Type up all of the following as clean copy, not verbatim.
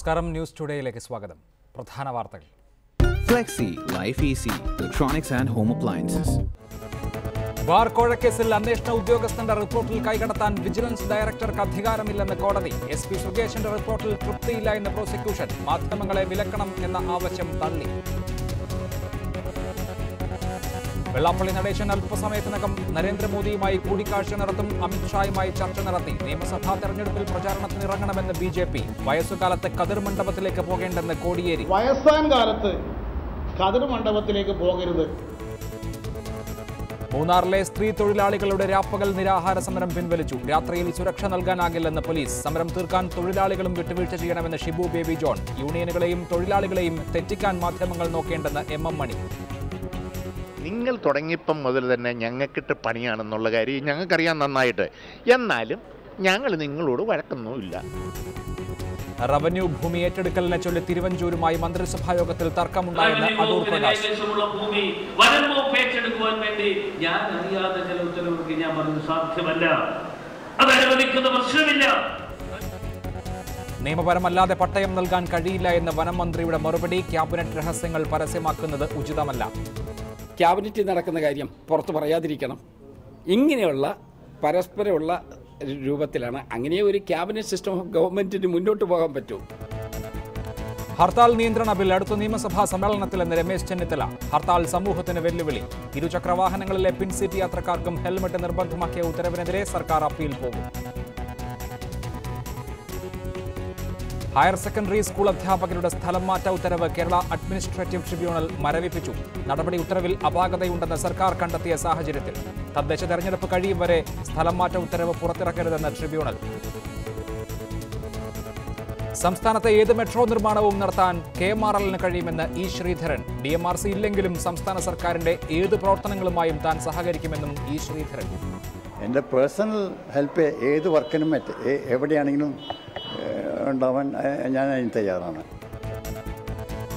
നമസ്കാരം, ന്യൂസ് ടുഡേയിലേക്ക് സ്വാഗതം. പ്രധാന വാർത്തകൾ. Flexi, Life Easy, Electronics and Home Appliances. Bar കോഴക്കേസിൽ അന്വേഷണ ഉദ്യോഗസ്ഥന്റെ റിപ്പോർട്ടിൽ കൈകടത്താൻ വിജിലൻസ് ഡയറക്ടർക്ക് അധികാരമില്ലെന്ന് കോടതി. SP സുകേഷിന്റെ റിപ്പോർട്ടിൽ തൃപ്തിയില്ല എന്ന് പ്രോസിക്യൂഷൻ. മാധ്യമങ്ങളെ വിലക്കണം എന്ന ആവശ്യം തള്ളി. വെള്ളാപ്പള്ളി നടേശൻ അല്പസമയത്തിനകം നരേന്ദ്രമോദിയുമായി കൂടിക്കാഴ്ച നടത്തും. അമിത്ഷായുമായി ചർച്ച നടത്തി. നിയമസഭാ തെരഞ്ഞെടുപ്പിൽ പ്രചാരണത്തിന് ഇറങ്ങണമെന്ന് BJP. വയസ്സുകാലത്ത് കതിർ മണ്ഡപത്തിലേക്ക് പോകേണ്ടെന്ന് കോടിയേരി. വയസ്സാൻ കാലത്ത് കതിർ മണ്ഡപത്തിലേക്ക് പോകരുത്. മൂന്നാറിലെ സ്ത്രീ തൊഴിലാളികളുടെ രാപ്പകൽ നിരാഹാര സമരം പിൻവലിച്ചു. രാത്രിയിൽ സുരക്ഷ നൽകാനാകില്ലെന്ന് പോലീസ്. സമരം തീർക്കാൻ തൊഴിലാളികളും വിട്ടുവീഴ്ച ചെയ്യണമെന്ന് ഷിബു ബേബി ജോൺ. യൂണിയനുകളെയും തൊഴിലാളികളെയും തെറ്റിക്കാൻ മാധ്യമങ്ങൾ നോക്കേണ്ടെന്ന് MM മണി. നിങ്ങൾ തുടങ്ങിയപ്പം മുതൽ തന്നെ ഞങ്ങൾക്കിട്ട് പണിയാണെന്നുള്ള കാര്യം ഞങ്ങൾക്കറിയാൻ നന്നായിട്ട്. എന്നാലും ഞങ്ങൾ നിങ്ങളോട് വഴക്കൊന്നുമില്ല. റവന്യൂ ഭൂമി ഏറ്റെടുക്കലിനെ ചൊല്ലി തിരുവഞ്ചൂരുമായി മന്ത്രിസഭായോഗത്തിൽ തർക്കമുണ്ടായെന്ന് അടൂർ പ്രകാശ്. നിയമപരമല്ലാതെ പട്ടയം നൽകാൻ കഴിയില്ല എന്ന് വനം മന്ത്രിയുടെ മറുപടി. ക്യാബിനറ്റ് രഹസ്യങ്ങൾ പരസ്യമാക്കുന്നത് ഉചിതമല്ല. ക്യാബിനറ്റിൽ നടക്കുന്ന കാര്യം പുറത്ത് പറയാതിരിക്കണം. ഇങ്ങനെയുള്ള പരസ്പരമുള്ള രൂപത്തിലാണ് അങ്ങനെ ഒരു ക്യാബിനറ്റ് സിസ്റ്റം ഓഫ് ഗവൺമെന്റിന് മുന്നോട്ട് പോകാൻ പറ്റൂ. ഹർത്താൽ നിയന്ത്രണ ബിൽ അടുത്ത നിയമസഭാ സമ്മേളനത്തിലെന്ന് രമേശ് ചെന്നിത്തല. ഹർത്താൽ സമൂഹത്തിന് വെല്ലുവിളി. ഇരുചക്രവാഹനങ്ങളിലെ പിൻസീറ്റ് യാത്രക്കാർക്കും ഹെൽമറ്റ് നിർബന്ധമാക്കിയ ഉത്തരവിനെതിരെ സർക്കാർ അപ്പീൽ പോകും. ഹയർ സെക്കൻഡറി സ്കൂൾ അധ്യാപകരുടെ സ്ഥലം മാറ്റ ഉത്തരവ് കേരള അഡ്മിനിസ്ട്രേറ്റീവ് ട്രിബ്യൂണൽ മരവിപ്പിച്ചു. നടപടി ഉത്തരവിൽ അപാകതയുണ്ടെന്ന് സർക്കാർ കണ്ടെത്തിയ സാഹചര്യത്തിൽ തദ്ദേശ തെരഞ്ഞെടുപ്പ് കഴിയും വരെ സ്ഥലം മാറ്റ ഉത്തരവ് പുറത്തിറക്കരുതെന്ന് ട്രിബ്യൂണൽ. സംസ്ഥാനത്തെ ഏത് മെട്രോ നിർമ്മാണവും നടത്താൻ KMRL കഴിയുമെന്ന് E. ശ്രീധരൻ. DMRC ഇല്ലെങ്കിലും സംസ്ഥാന സർക്കാരിന്റെ ഏത് പ്രവർത്തനങ്ങളുമായും താൻ സഹകരിക്കുമെന്നും E. ശ്രീധരൻ. എൻ്റെ പേഴ്സണൽ ഹെൽപ്പ് ഏത് വർക്കിനും എവിടെയാണെങ്കിലും ഉണ്ടാവാൻ ഞാൻ അതിന് തയ്യാറാണ്.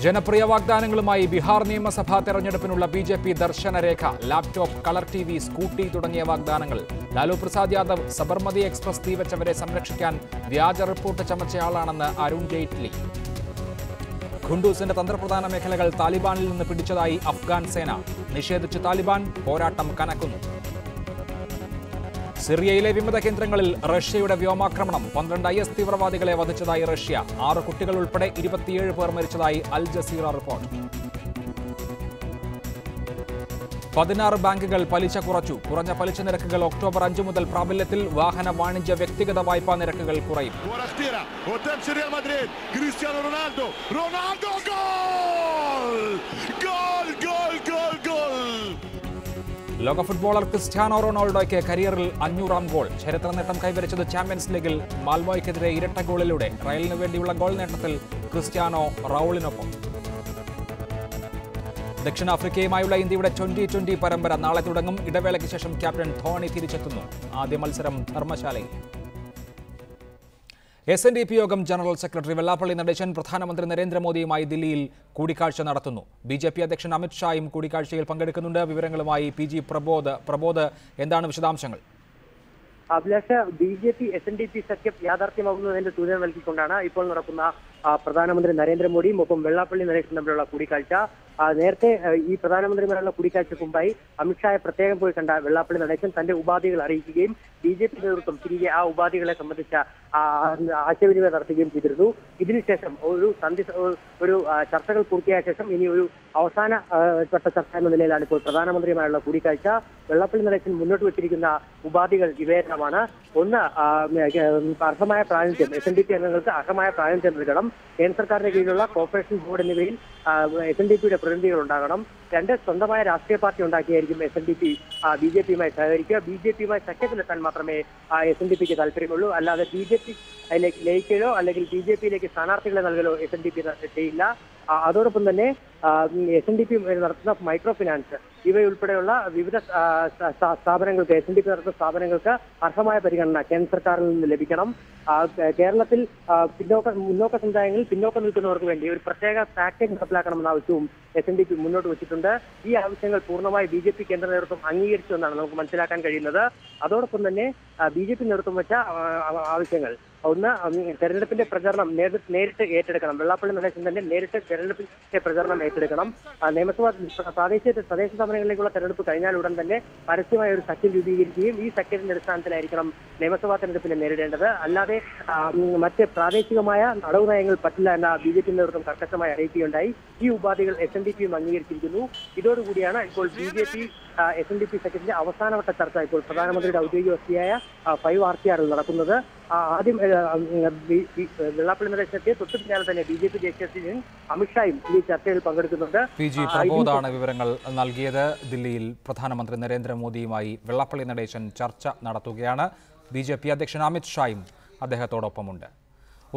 ജനപ്രിയ വാഗ്ദാനങ്ങളുമായി ബീഹാർ നിയമസഭാ തെരഞ്ഞെടുപ്പിനുള്ള BJP ദർശനരേഖ. ലാപ്ടോപ്പ്, കളർ TV, സ്കൂട്ടി തുടങ്ങിയ വാഗ്ദാനങ്ങൾ. ലാലു പ്രസാദ് യാദവ് സബർമതി എക്സ്പ്രസ് തീവച്ചവരെ സംരക്ഷിക്കാൻ വ്യാജ റിപ്പോർട്ട് ചമച്ചയാളാണെന്ന് അരുൺ ജെയ്റ്റ്ലി. ഖുണ്ടൂസിന്റെ തന്ത്രപ്രധാന മേഖലകൾ താലിബാനിൽ നിന്ന് പിടിച്ചതായി അഫ്ഗാൻ സേന. നിഷേധിച്ച് താലിബാൻ. പോരാട്ടം കനക്കുന്നു. സിറിയയിലെ വിമത കേന്ദ്രങ്ങളിൽ റഷ്യയുടെ വ്യോമാക്രമണം. 12 IS തീവ്രവാദികളെ വധിച്ചതായി റഷ്യ. 6 കുട്ടികൾ ഉൾപ്പെടെ 27 പേർ മരിച്ചതായി അൽ ജസീറ റിപ്പോർട്ട്. 16 ബാങ്കുകൾ പലിശ കുറച്ചു. കുറഞ്ഞ പലിശ നിരക്കുകൾ ഒക്ടോബർ 5 മുതൽ പ്രാബല്യത്തിൽ. വാഹന, വാണിജ്യ, വ്യക്തിഗത വായ്പാ നിരക്കുകൾ കുറയും. ലോക ഫുട്ബോളർ ക്രിസ്ത്യാനോ റൊണാൾഡോയ്ക്ക് കരിയറിൽ 500ാം ഗോൾ. ചരിത്ര നേട്ടം കൈവരിച്ചത് ചാമ്പ്യൻസ് ലീഗിൽ മാൽമോയ്ക്കെതിരെ ഇരട്ട ഗോളിലൂടെ. റയലിന് വേണ്ടിയുള്ള ഗോൾ നേട്ടത്തിൽ ക്രിസ്ത്യാനോ റൗളിനൊപ്പം. ദക്ഷിണാഫ്രിക്കയുമായുള്ള ഇന്ത്യയുടെ 2020 പരമ്പര നാളെ തുടങ്ങും. ഇടവേളയ്ക്ക് ശേഷം ക്യാപ്റ്റൻ ധോണി തിരിച്ചെത്തുന്നു. ആദ്യ മത്സരം ധർമ്മശാലയിൽ. SNDP യോഗം ജനറൽ സെക്രട്ടറി വെള്ളാപ്പള്ളി നടേശൻ പ്രധാനമന്ത്രി നരേന്ദ്രമോദിയുമായി ദില്ലിയിൽ കൂടിക്കാഴ്ച നടത്തുന്നു. BJP അധ്യക്ഷൻ അമിത്ഷായും കൂടിക്കാഴ്ചയിൽ പങ്കെടുക്കുന്നുണ്ട്. വിവരങ്ങളുമായി PG പ്രബോധ്, എന്താണ് വിശദാംശങ്ങൾ? അഭിലാഷ, BJP SNDP സഖ്യം യാഥാർത്ഥ്യമാകുന്നതിന്റെ സൂചന നൽകിക്കൊണ്ടാണ് ഇപ്പോൾ നടക്കുന്ന പ്രധാനമന്ത്രി നരേന്ദ്രമോദിയും ഒപ്പം വെള്ളാപ്പള്ളി നടേശൻ തമ്മിലുള്ള കൂടിക്കാഴ്ച. നേരത്തെ ഈ പ്രധാനമന്ത്രിമാരുള്ള കൂടിക്കാഴ്ചയ്ക്ക് മുമ്പായി അമിത്ഷായെ പ്രത്യേകം പോയി കണ്ട വെള്ളാപ്പള്ളി നടേശൻ തന്റെ ഉപാധികൾ അറിയിക്കുകയും BJP നേതൃത്വം തിരികെ ആ ഉപാധികളെ സംബന്ധിച്ച ആശയവിനിമയം നടത്തുകയും ചെയ്തിരുന്നു. ഇതിനുശേഷം ഒരു ചർച്ചകൾ പൂർത്തിയായ ശേഷം ഇനി ഒരു അവസാന ഘട്ട ചർച്ച എന്ന നിലയിലാണ് ഇപ്പോൾ പ്രധാനമന്ത്രിയുമായുള്ള കൂടിക്കാഴ്ച. വെള്ളാപ്പള്ളി നടേശൻ മുന്നോട്ട് വെച്ചിരിക്കുന്ന ഉപാധികൾ ഇവയെല്ലാമാണ്. ഒന്ന്, അർഹമായ പ്രാതിനിധ്യം, SNDP അംഗങ്ങൾക്ക് അർഹമായ പ്രാതിനിധ്യം നൽകണം. കേന്ദ്ര സർക്കാരിന്റെ കീഴിലുള്ള കോർപ്പറേഷൻ ബോർഡ് എന്നിവയിൽ SNDPയുടെ പ്രതിനിധികൾ ഉണ്ടാകണം. 2, സ്വന്തമായ രാഷ്ട്രീയ പാർട്ടി ഉണ്ടാക്കിയായിരിക്കും SNDP BJPയുമായി സഹകരിക്കുക. BJPയുമായി സഖ്യത്തിലെത്താൻ മാത്രമേ SNDPക്ക് താല്പര്യമുള്ളൂ. അല്ലാതെ BJP ലയിക്കലോ അല്ലെങ്കിൽ BJPയിലേക്ക് സ്ഥാനാർത്ഥികളെ നൽകലോ SNDP ചെയ്യില്ല. അതോടൊപ്പം തന്നെ SNDP നടത്തുന്ന മൈക്രോ ഫിനാൻസ് ഇവയുൾപ്പെടെയുള്ള വിവിധ സ്ഥാപനങ്ങൾക്ക്, SNDP നടത്തുന്ന സ്ഥാപനങ്ങൾക്ക് അർഹമായ പരിഗണന കേന്ദ്ര സർക്കാരിൽ നിന്ന് ലഭിക്കണം. കേരളത്തിൽ മുന്നോക്ക സമുദായങ്ങളിൽ പിന്നോക്കം നിൽക്കുന്നവർക്ക് വേണ്ടി ഒരു പ്രത്യേക പാക്കേജ് നടപ്പിലാക്കണമെന്ന ആവശ്യവും SNDP മുന്നോട്ട് വെച്ചിട്ടുണ്ട്. ഈ ആവശ്യങ്ങൾ പൂർണ്ണമായി BJP കേന്ദ്ര നേതൃത്വം അംഗീകരിച്ചു എന്നാണ് നമുക്ക് മനസ്സിലാക്കാൻ കഴിയുന്നത്. അതോടൊപ്പം തന്നെ BJP നേതൃത്വം വെച്ച ആവശ്യങ്ങൾ ഒന്ന്, തെരഞ്ഞെടുപ്പിന്റെ പ്രചരണം നേരിട്ട് ഏറ്റെടുക്കണം. വെള്ളാപ്പള്ളി നടേശൻ തന്നെ നേരിട്ട് തെരഞ്ഞെടുപ്പിന്റെ പ്രചരണം ഏറ്റെടുക്കണം. തദ്ദേശ സ്ഥാപനങ്ങളിലേക്കുള്ള തെരഞ്ഞെടുപ്പ് കഴിഞ്ഞാൽ ഉടൻ തന്നെ പരസ്യമായ ഒരു സഖ്യം രൂപീകരിക്കുകയും ഈ സഖ്യത്തിന്റെ അടിസ്ഥാനത്തിലായിരിക്കണം നിയമസഭാ തെരഞ്ഞെടുപ്പിനെ നേരിടേണ്ടത്. അല്ലാതെ മറ്റ് പ്രാദേശികമായ അടവ് നയങ്ങൾ പറ്റില്ല എന്ന BJP നേതൃത്വം കർക്കശമായി അറിയിക്കുകയുണ്ടായി. ഈ ഉപാധികൾ SNDPയും അംഗീകരിച്ചിരിക്കുന്നു. ഇതോടുകൂടിയാണ് ഇപ്പോൾ BJP SNDP സഖ്യത്തിന്റെ അവസാനവട്ട ചർച്ച ഇപ്പോൾ പ്രധാനമന്ത്രിയുടെ ഔദ്യോഗിക വസതിയായ 5RTRൽ നടക്കുന്നത്. ആദ്യം വെള്ളാപ്പള്ളി നടേശനെത്തിയ തൊട്ടു പിന്നാലെ തന്നെ BJP ദേശീയ അധ്യക്ഷൻ അമിത്ഷായും ഈ ചർച്ചയിൽ പങ്കെടുക്കുന്നുണ്ട്. PG പ്രബോധാണ് വിവരങ്ങൾ നൽകിയത്. ദില്ലിയിൽ പ്രധാനമന്ത്രി നരേന്ദ്രമോദിയുമായി വെള്ളാപ്പള്ളി നടേശൻ ചർച്ച നടത്തുകയാണ്. BJP അധ്യക്ഷൻ അമിത്ഷായും അദ്ദേഹത്തോടൊപ്പമുണ്ട്.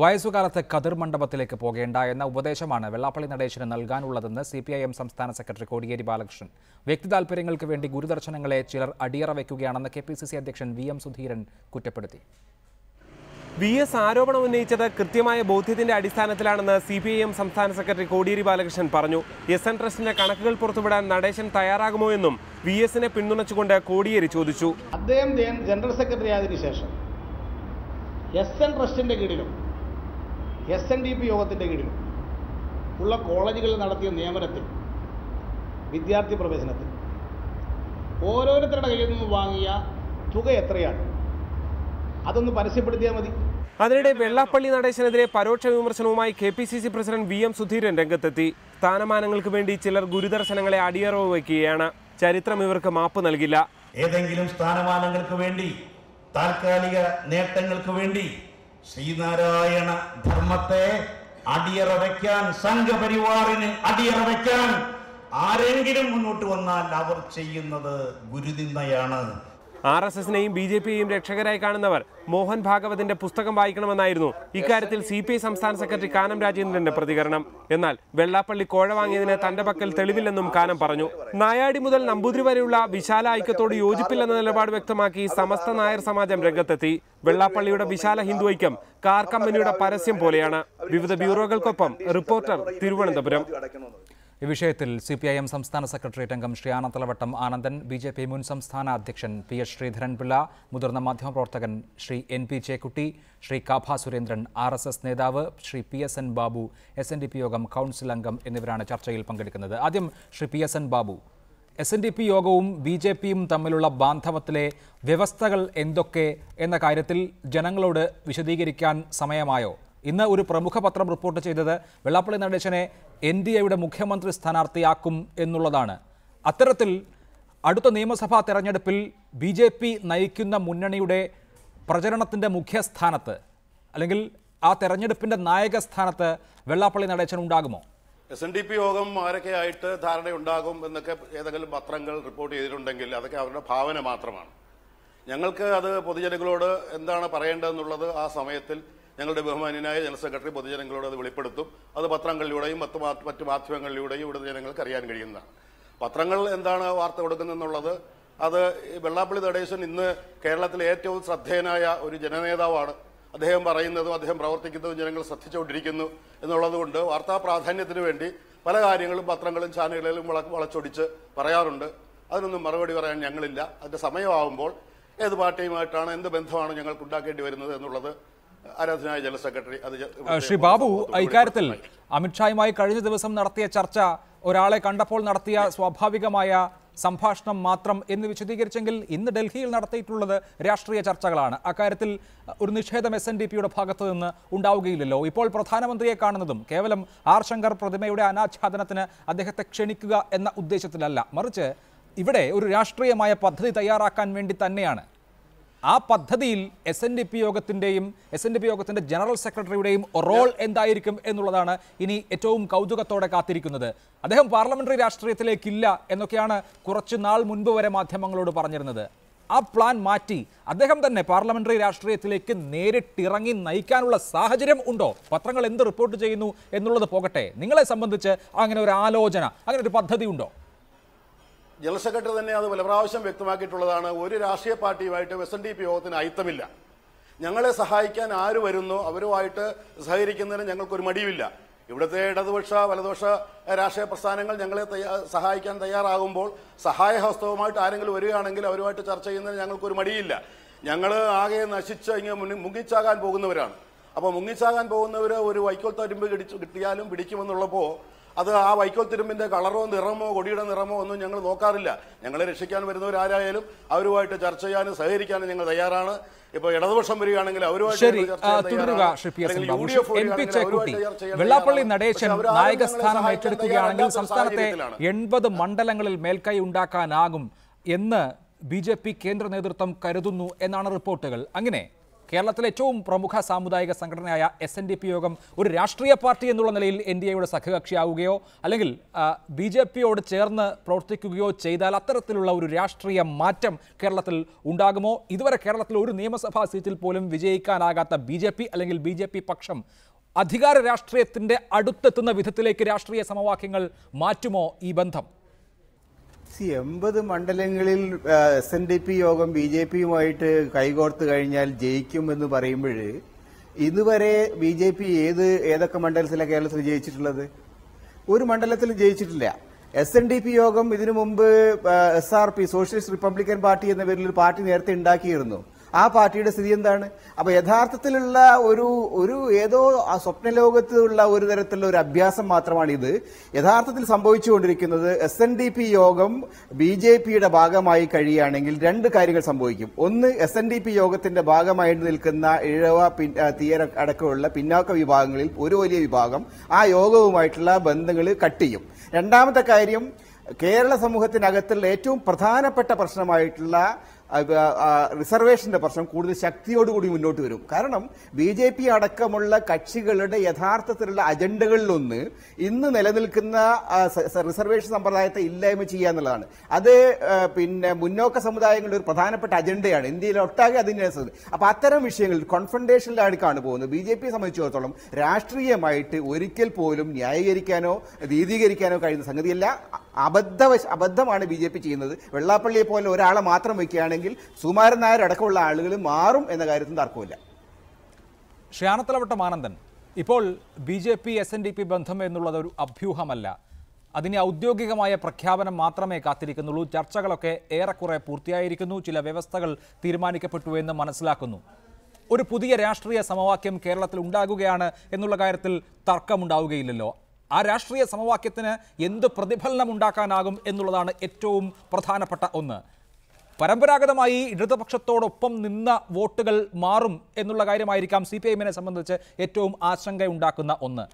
വയസ്സുകാലത്ത് കതിർ മണ്ഡപത്തിലേക്ക് പോകേണ്ട എന്ന ഉപദേശമാണ് വെള്ളാപ്പള്ളി നടേശന് നൽകാനുള്ളതെന്ന് CPIM സംസ്ഥാന സെക്രട്ടറി കോടിയേരി ബാലകൃഷ്ണൻ. വ്യക്തി താൽപര്യങ്ങൾക്ക് വേണ്ടി ഗുരുദർശനങ്ങളെ ചിലർ അടിയറ വയ്ക്കുകയാണെന്ന് KPCC അധ്യക്ഷൻ VM സുധീരൻ കുറ്റപ്പെടുത്തി. VS ആരോപണം ഉന്നയിച്ചത് കൃത്യമായ ബോധ്യത്തിന്റെ അടിസ്ഥാനത്തിലാണെന്ന് CPIM സംസ്ഥാന സെക്രട്ടറി കോടിയേരി ബാലകൃഷ്ണൻ പറഞ്ഞു. SN ട്രസ്റ്റിന്റെ കണക്കുകൾ പുറത്തുവിടാൻ നടേശൻ തയ്യാറാകുമോ എന്നും VSനെ പിന്തുണച്ചുകൊണ്ട് കോടിയേരി ചോദിച്ചു. അദ്ദേഹം ജനറൽ സെക്രട്ടറി ആയതിനു ശേഷം SN ട്രസ്റ്റിന്റെ കീഴിലും SNDP യോഗത്തിന്റെ കീഴിലും ഉള്ള കോളേജുകളിൽ നടത്തിയ നിയമനത്തിൽ വിദ്യാർത്ഥി പ്രവേശനത്തിൽ ഓരോരുത്തരുടെ കയ്യിൽ നിന്നും വാങ്ങിയ തുക എത്രയാണ് അതൊന്ന് പരസ്യപ്പെടുത്തിയാൽ മതി. അതിനിടെ വെള്ളാപ്പള്ളി നടേശനെതിരെ പരോക്ഷ വിമർശനവുമായി KPCC പ്രസിഡന്റ് VM സുധീരൻ രംഗത്തെത്തി. സ്ഥാനമാനങ്ങൾക്ക് വേണ്ടി ചിലർ ഗുരുദർശനങ്ങളെ അടിയറവ് വയ്ക്കുകയാണ്. ചരിത്രം ഇവർക്ക് മാപ്പ് നൽകില്ല. ഏതെങ്കിലും സ്ഥാനമാനങ്ങൾക്ക് വേണ്ടി, താൽക്കാലിക നേട്ടങ്ങൾക്ക് വേണ്ടി ശ്രീനാരായണ ധർമ്മത്തെ അടിയറ വയ്ക്കാൻ, സംഘപരിവാറിന് അടിയറ വയ്ക്കാൻ ആരെങ്കിലും മുന്നോട്ട് വന്നാൽ അവർ ചെയ്യുന്നത് ഗുരുനിന്ദയാണ്. RSSനെയും BJPയെയും രക്ഷകരായി കാണുന്നവർ മോഹൻ ഭാഗവതിന്റെ പുസ്തകം വായിക്കണമെന്നായിരുന്നു ഇക്കാര്യത്തിൽ CPI സംസ്ഥാന സെക്രട്ടറി കാനം രാജേന്ദ്രന്റെ പ്രതികരണം. എന്നാൽ വെള്ളാപ്പള്ളി കോഴ വാങ്ങിയതിന് തന്റെ പക്കൽ തെളിവില്ലെന്നും കാനം പറഞ്ഞു. നായാടി മുതൽ നമ്പൂതിരി വരെയുള്ള വിശാല ഐക്യത്തോട് യോജിപ്പില്ലെന്ന നിലപാട് വ്യക്തമാക്കി സമസ്ത നായർ സമാജം രംഗത്തെത്തി. വെള്ളാപ്പള്ളിയുടെ വിശാല ഹിന്ദു ഐക്യം കാർ കമ്പനിയുടെ പരസ്യം പോലെയാണ്. വിവിധ ബ്യൂറോകൾക്കൊപ്പം റിപ്പോർട്ടർ തിരുവനന്തപുരം. ഈ വിഷയത്തിൽ CPIM സംസ്ഥാന സെക്രട്ടേറിയറ്റ് അംഗം ശ്രീ ആനത്തലവട്ടം ആനന്ദൻ, BJP മുൻ സംസ്ഥാന അധ്യക്ഷൻ PS ശ്രീധരൻപിള്ള, മുതിർന്ന മാധ്യമപ്രവർത്തകൻ ശ്രീ NP ചേക്കുട്ടി, ശ്രീ കാഭ സുരേന്ദ്രൻ, RSS നേതാവ് ശ്രീ PSN ബാബു, SNDP യോഗം കൗൺസിൽ അംഗം എന്നിവരാണ് ചർച്ചയിൽ പങ്കെടുക്കുന്നത്. ആദ്യം ശ്രീ PSN ബാബു, SNDP യോഗവും BJPയും തമ്മിലുള്ള ബാന്ധവത്തിലെ വ്യവസ്ഥകൾ എന്തൊക്കെ എന്ന കാര്യത്തിൽ ജനങ്ങളോട് വിശദീകരിക്കാൻ സമയമായോ? ഇന്ന് ഒരു പ്രമുഖ പത്രം റിപ്പോർട്ട് ചെയ്തത് വെള്ളാപ്പള്ളി നടേശനെ NDAയുടെ മുഖ്യമന്ത്രി സ്ഥാനാർത്ഥിയാക്കും എന്നുള്ളതാണ്. അത്തരത്തിൽ അടുത്ത നിയമസഭാ തെരഞ്ഞെടുപ്പിൽ BJP നയിക്കുന്ന മുന്നണിയുടെ പ്രചരണത്തിൻ്റെ മുഖ്യസ്ഥാനത്ത് അല്ലെങ്കിൽ ആ തെരഞ്ഞെടുപ്പിൻ്റെ നായകസ്ഥാനത്ത് വെള്ളാപ്പള്ളി നടേശൻ ഉണ്ടാകുമോ? SNDP യോഗം ആരൊക്കെയായിട്ട് ധാരണയുണ്ടാകും എന്നൊക്കെ ഏതെങ്കിലും പത്രങ്ങൾ റിപ്പോർട്ട് ചെയ്തിട്ടുണ്ടെങ്കിൽ അതൊക്കെ അവരുടെ ഭാവന മാത്രമാണ്. ഞങ്ങൾക്ക് അത് പൊതുജനങ്ങളോട് എന്താണ് പറയേണ്ടതെന്നുള്ളത് ആ സമയത്തിൽ ഞങ്ങളുടെ ബഹുമാന്യനായ ജനറൽ സെക്രട്ടറി പൊതുജനങ്ങളോട് അത് വെളിപ്പെടുത്തും. അത് പത്രങ്ങളിലൂടെയും മറ്റു മാധ്യമങ്ങളിലൂടെയും ഇവിടെ ജനങ്ങൾക്ക് അറിയാൻ കഴിയുന്നതാണ്. പത്രങ്ങൾ എന്താണ് വാർത്ത കൊടുക്കുന്നതെന്നുള്ളത് അത് വെള്ളാപ്പള്ളി നടേശൻ ഇന്ന് കേരളത്തിലെ ഏറ്റവും ശ്രദ്ധേയനായ ഒരു ജനനേതാവാണ്. അദ്ദേഹം പറയുന്നതും അദ്ദേഹം പ്രവർത്തിക്കുന്നതും ജനങ്ങൾ ശ്രദ്ധിച്ചുകൊണ്ടിരിക്കുന്നു എന്നുള്ളതുകൊണ്ട് വാർത്താ പ്രാധാന്യത്തിന് വേണ്ടി പല കാര്യങ്ങളും പത്രങ്ങളും ചാനലുകളിലും വളച്ചൊടിച്ച് പറയാറുണ്ട്. അതിനൊന്നും മറുപടി പറയാൻ ഞങ്ങളില്ല. അതിന്റെ സമയമാകുമ്പോൾ ഏത് പാർട്ടിയുമായിട്ടാണ്, എന്ത് ബന്ധമാണ് ഞങ്ങൾക്ക് ഉണ്ടാക്കേണ്ടി വരുന്നത് എന്നുള്ളത് ആരാധനായ ജനറൽ സെക്രട്ടറി ശ്രീ ബാബു, ഇക്കാര്യത്തിൽ അമിത്ഷായുമായി കഴിഞ്ഞ ദിവസം നടത്തിയ ചർച്ച ഒരാളെ കണ്ടപ്പോൾ നടത്തിയ സ്വാഭാവികമായ സംഭാഷണം മാത്രം എന്ന് വിശദീകരിച്ചെങ്കിൽ ഇന്ന് ഡൽഹിയിൽ നടത്തിയിട്ടുള്ളത് രാഷ്ട്രീയ ചർച്ചകളാണ്. അക്കാര്യത്തിൽ ഒരു നിഷേധം SNDPയുടെ ഭാഗത്തു നിന്ന് ഉണ്ടാവുകയില്ലല്ലോ. ഇപ്പോൾ പ്രധാനമന്ത്രിയെ കാണുന്നതും കേവലം R ശങ്കർ പ്രതിമയുടെ അനാച്ഛാദനത്തിന് അദ്ദേഹത്തെ ക്ഷണിക്കുക എന്ന ഉദ്ദേശത്തിലല്ല, മറിച്ച് ഇവിടെ ഒരു രാഷ്ട്രീയമായ പദ്ധതി തയ്യാറാക്കാൻ വേണ്ടി തന്നെയാണ്. ആ പദ്ധതിയിൽ SNDP യോഗത്തിൻ്റെ ജനറൽ സെക്രട്ടറിയുടെയും റോൾ എന്തായിരിക്കും എന്നുള്ളതാണ് ഇനി ഏറ്റവും കൗതുകത്തോടെ കാത്തിരിക്കുന്നത്. അദ്ദേഹം പാർലമെന്ററി രാഷ്ട്രീയത്തിലേക്കില്ല എന്നൊക്കെയാണ് കുറച്ച് നാൾ മുൻപ് വരെ മാധ്യമങ്ങളോട് പറഞ്ഞിരുന്നത്. ആ പ്ലാൻ മാറ്റി അദ്ദേഹം തന്നെ പാർലമെന്ററി രാഷ്ട്രീയത്തിലേക്ക് നേരിട്ടിറങ്ങി നയിക്കാനുള്ള സാഹചര്യം ഉണ്ടോ? പത്രങ്ങൾ എന്ത് റിപ്പോർട്ട് ചെയ്യുന്നു എന്നുള്ളത് പോകട്ടെ, നിങ്ങളെ സംബന്ധിച്ച് അങ്ങനെ ഒരു ആലോചന, അങ്ങനെ ഒരു പദ്ധതി ഉണ്ടോ? ജനറൽ സെക്രട്ടറി തന്നെ അത് പല പ്രാവശ്യം വ്യക്തമാക്കിയിട്ടുള്ളതാണ്. ഒരു രാഷ്ട്രീയ പാർട്ടിയുമായിട്ട് SNDP യോഗത്തിന് അയിത്തമില്ല. ഞങ്ങളെ സഹായിക്കാൻ ആര് വരുന്നോ അവരുമായിട്ട് സഹകരിക്കുന്നതിന് ഞങ്ങൾക്കൊരു മടിയുമില്ല. ഇവിടുത്തെ ഇടതുപക്ഷ വലതുപക്ഷ രാഷ്ട്രീയ പ്രസ്ഥാനങ്ങൾ ഞങ്ങളെ സഹായിക്കാൻ തയ്യാറാകുമ്പോൾ സഹായഹസ്തവുമായിട്ട് ആരെങ്കിലും വരികയാണെങ്കിൽ അവരുമായിട്ട് ചർച്ച ചെയ്യുന്നതിന് ഞങ്ങൾക്കൊരു മടിയില്ല. ഞങ്ങൾ ആകെ നശിച്ച് ഇങ്ങനെ മുങ്ങിച്ചാകാൻ പോകുന്നവരാണ്. അപ്പോൾ മുങ്ങിച്ചാകാൻ പോകുന്നവർ ഒരു വൈക്കോൽ തരുമ്പ് കിട്ടിയാലും പിടിക്കുമെന്നുള്ളപ്പോൾ അത് ആ വൈക്കോൽ തിരുമ്പിന്റെ കളറോ നിറമോ കൊടിയുടെ നിറമോ ഒന്നും ഞങ്ങൾ നോക്കാറില്ല. ഞങ്ങളെ രക്ഷിക്കാൻ വരുന്നവരാരായാലും അവരുമായിട്ട് ചർച്ച ചെയ്യാനും സഹകരിക്കാനും ഞങ്ങൾ തയ്യാറാണ്. ഇപ്പൊ ഇടതുപക്ഷം വരികയാണെങ്കിൽ വെള്ളാപ്പള്ളി നടേശൻ നായകസ്ഥാനം ഏറ്റെടുക്കുകയാണെങ്കിൽ സംസ്ഥാനത്തെ 80 മണ്ഡലങ്ങളിൽ മേൽക്കൈ ഉണ്ടാക്കാനാകും എന്ന് BJP കേന്ദ്ര നേതൃത്വം കരുതുന്നു എന്നാണ് റിപ്പോർട്ടുകൾ. അങ്ങനെ കേരളത്തിലെ ഏറ്റവും പ്രമുഖ സാമുദായിക സംഘടനയായ SNDP യോഗം ഒരു രാഷ്ട്രീയ പാർട്ടി എന്നുള്ള നിലയിൽ NDAയുടെ സഖ്യകക്ഷിയാവുകയോ അല്ലെങ്കിൽ BJPയോട് ചേർന്ന് പ്രവർത്തിക്കുകയോ ചെയ്താൽ അത്തരത്തിലുള്ള ഒരു രാഷ്ട്രീയ മാറ്റം കേരളത്തിൽ ഉണ്ടാകുമോ? ഇതുവരെ കേരളത്തിൽ ഒരു നിയമസഭാ സീറ്റിൽ പോലും വിജയിക്കാനാകാത്ത BJP അല്ലെങ്കിൽ BJP പക്ഷം അധികാര രാഷ്ട്രീയത്തിന്റെ അടുത്തെത്തുന്ന വിധത്തിലേക്ക് രാഷ്ട്രീയ സമവാക്യങ്ങൾ മാറ്റുമോ ഈ ബന്ധം? 80 മണ്ഡലങ്ങളിൽ SNDP യോഗം BJPയുമായിട്ട് കൈകോർത്ത് കഴിഞ്ഞാൽ ജയിക്കുമെന്ന് പറയുമ്പോൾ ഇതുവരെ BJP ഏതൊക്കെ മണ്ഡലത്തിലാണ് കേരളത്തിൽ ജയിച്ചിട്ടുള്ളത്? ഒരു മണ്ഡലത്തിലും ജയിച്ചിട്ടില്ല. SNDP യോഗം ഇതിനു മുമ്പ് SRP സോഷ്യലിസ്റ്റ് റിപ്പബ്ലിക്കൻ പാർട്ടി എന്ന പേരിൽ ഒരു പാർട്ടി നേരത്തെ ഉണ്ടാക്കിയിരുന്നു. ആ പാർട്ടിയുടെ സ്ഥിതി എന്താണ്? അപ്പൊ യഥാർത്ഥത്തിലുള്ള ഒരു ഏതോ സ്വപ്നലോകത്തുള്ള ഒരു തരത്തിലുള്ള ഒരു അഭ്യാസം മാത്രമാണിത്. യഥാർത്ഥത്തിൽ സംഭവിച്ചുകൊണ്ടിരിക്കുന്നത് SNDP യോഗം BJPയുടെ ഭാഗമായി കഴിയുകയാണെങ്കിൽ 2 കാര്യങ്ങൾ സംഭവിക്കും. ഒന്ന്, SNDP യോഗത്തിന്റെ ഭാഗമായിട്ട് നിൽക്കുന്ന ഇഴവ തീയര അടക്കമുള്ള പിന്നാക്ക വിഭാഗങ്ങളിൽ ഒരു വലിയ വിഭാഗം ആ യോഗവുമായിട്ടുള്ള ബന്ധങ്ങൾ കട്ട് ചെയ്യും. രണ്ടാമത്തെ കാര്യം, കേരള സമൂഹത്തിനകത്തുള്ള ഏറ്റവും പ്രധാനപ്പെട്ട പ്രശ്നമായിട്ടുള്ള റിസർവേഷന്റെ പ്രശ്നം കൂടുതൽ ശക്തിയോടുകൂടി മുന്നോട്ട് വരും. കാരണം BJP അടക്കമുള്ള കക്ഷികളുടെ യഥാർത്ഥത്തിലുള്ള അജണ്ടകളിലൊന്ന് ഇന്ന് നിലനിൽക്കുന്ന റിസർവേഷൻ സമ്പ്രദായത്തെ ഇല്ലായ്മ ചെയ്യുക എന്നുള്ളതാണ്. അത് മുന്നോക്ക സമുദായങ്ങളുടെ ഒരു പ്രധാനപ്പെട്ട അജണ്ടയാണ്. ഇന്ത്യയിൽ ഒട്ടാകെ അതിന്. അപ്പൊ അത്തരം വിഷയങ്ങളിൽ കോൺഫ്രണ്ടേഷനിലാണ് കാണുപോകുന്നത്. BJPയെ സംബന്ധിച്ചിടത്തോളം രാഷ്ട്രീയമായിട്ട് ഒരിക്കൽ പോലും ന്യായീകരിക്കാനോ നീതീകരിക്കാനോ കഴിയുന്ന സംഗതിയല്ല. അബദ്ധമാണ് BJP ചെയ്യുന്നത്. വെള്ളാപ്പള്ളിയെ പോലെ ഒരാളെ മാത്രം വയ്ക്കുകയാണെങ്കിൽ സുകുമാരൻ നായർ അടക്കമുള്ള ആളുകൾ മാറും എന്ന കാര്യത്തിൽ തർക്കമില്ല. ശ്യാനത്തലവട്ടം ആനന്ദൻ, ഇപ്പോൾ BJP SNDP ബന്ധം എന്നുള്ളത് ഒരു അഭ്യൂഹമല്ല. അതിന് ഔദ്യോഗികമായ പ്രഖ്യാപനം മാത്രമേ കാത്തിരിക്കുന്നുള്ളൂ. ചർച്ചകളൊക്കെ ഏറെക്കുറെ പൂർത്തിയായിരിക്കുന്നു. ചില വ്യവസ്ഥകൾ തീരുമാനിക്കപ്പെട്ടു എന്ന് മനസ്സിലാക്കുന്നു. ഒരു പുതിയ രാഷ്ട്രീയ സമവാക്യം കേരളത്തിൽ ഉണ്ടാകുകയാണ് എന്നുള്ള കാര്യത്തിൽ തർക്കമുണ്ടാവുകയില്ലല്ലോ. ആ രാഷ്ട്രീയ സമവാക്യത്തിന് എന്ത് പ്രതിഫലനം ഉണ്ടാക്കാനാകും എന്നുള്ളതാണ് ഏറ്റവും പ്രധാനപ്പെട്ട ഒന്ന്. പരമ്പരാഗതമായി ഇടതുപക്ഷത്തോടൊപ്പം നിന്ന വോട്ടുകൾ മാറും എന്നുള്ള കാര്യമായിരിക്കാം CPIMനെ സംബന്ധിച്ച് ഏറ്റവും ആശങ്കയുണ്ടാക്കുന്ന ഒന്ന്.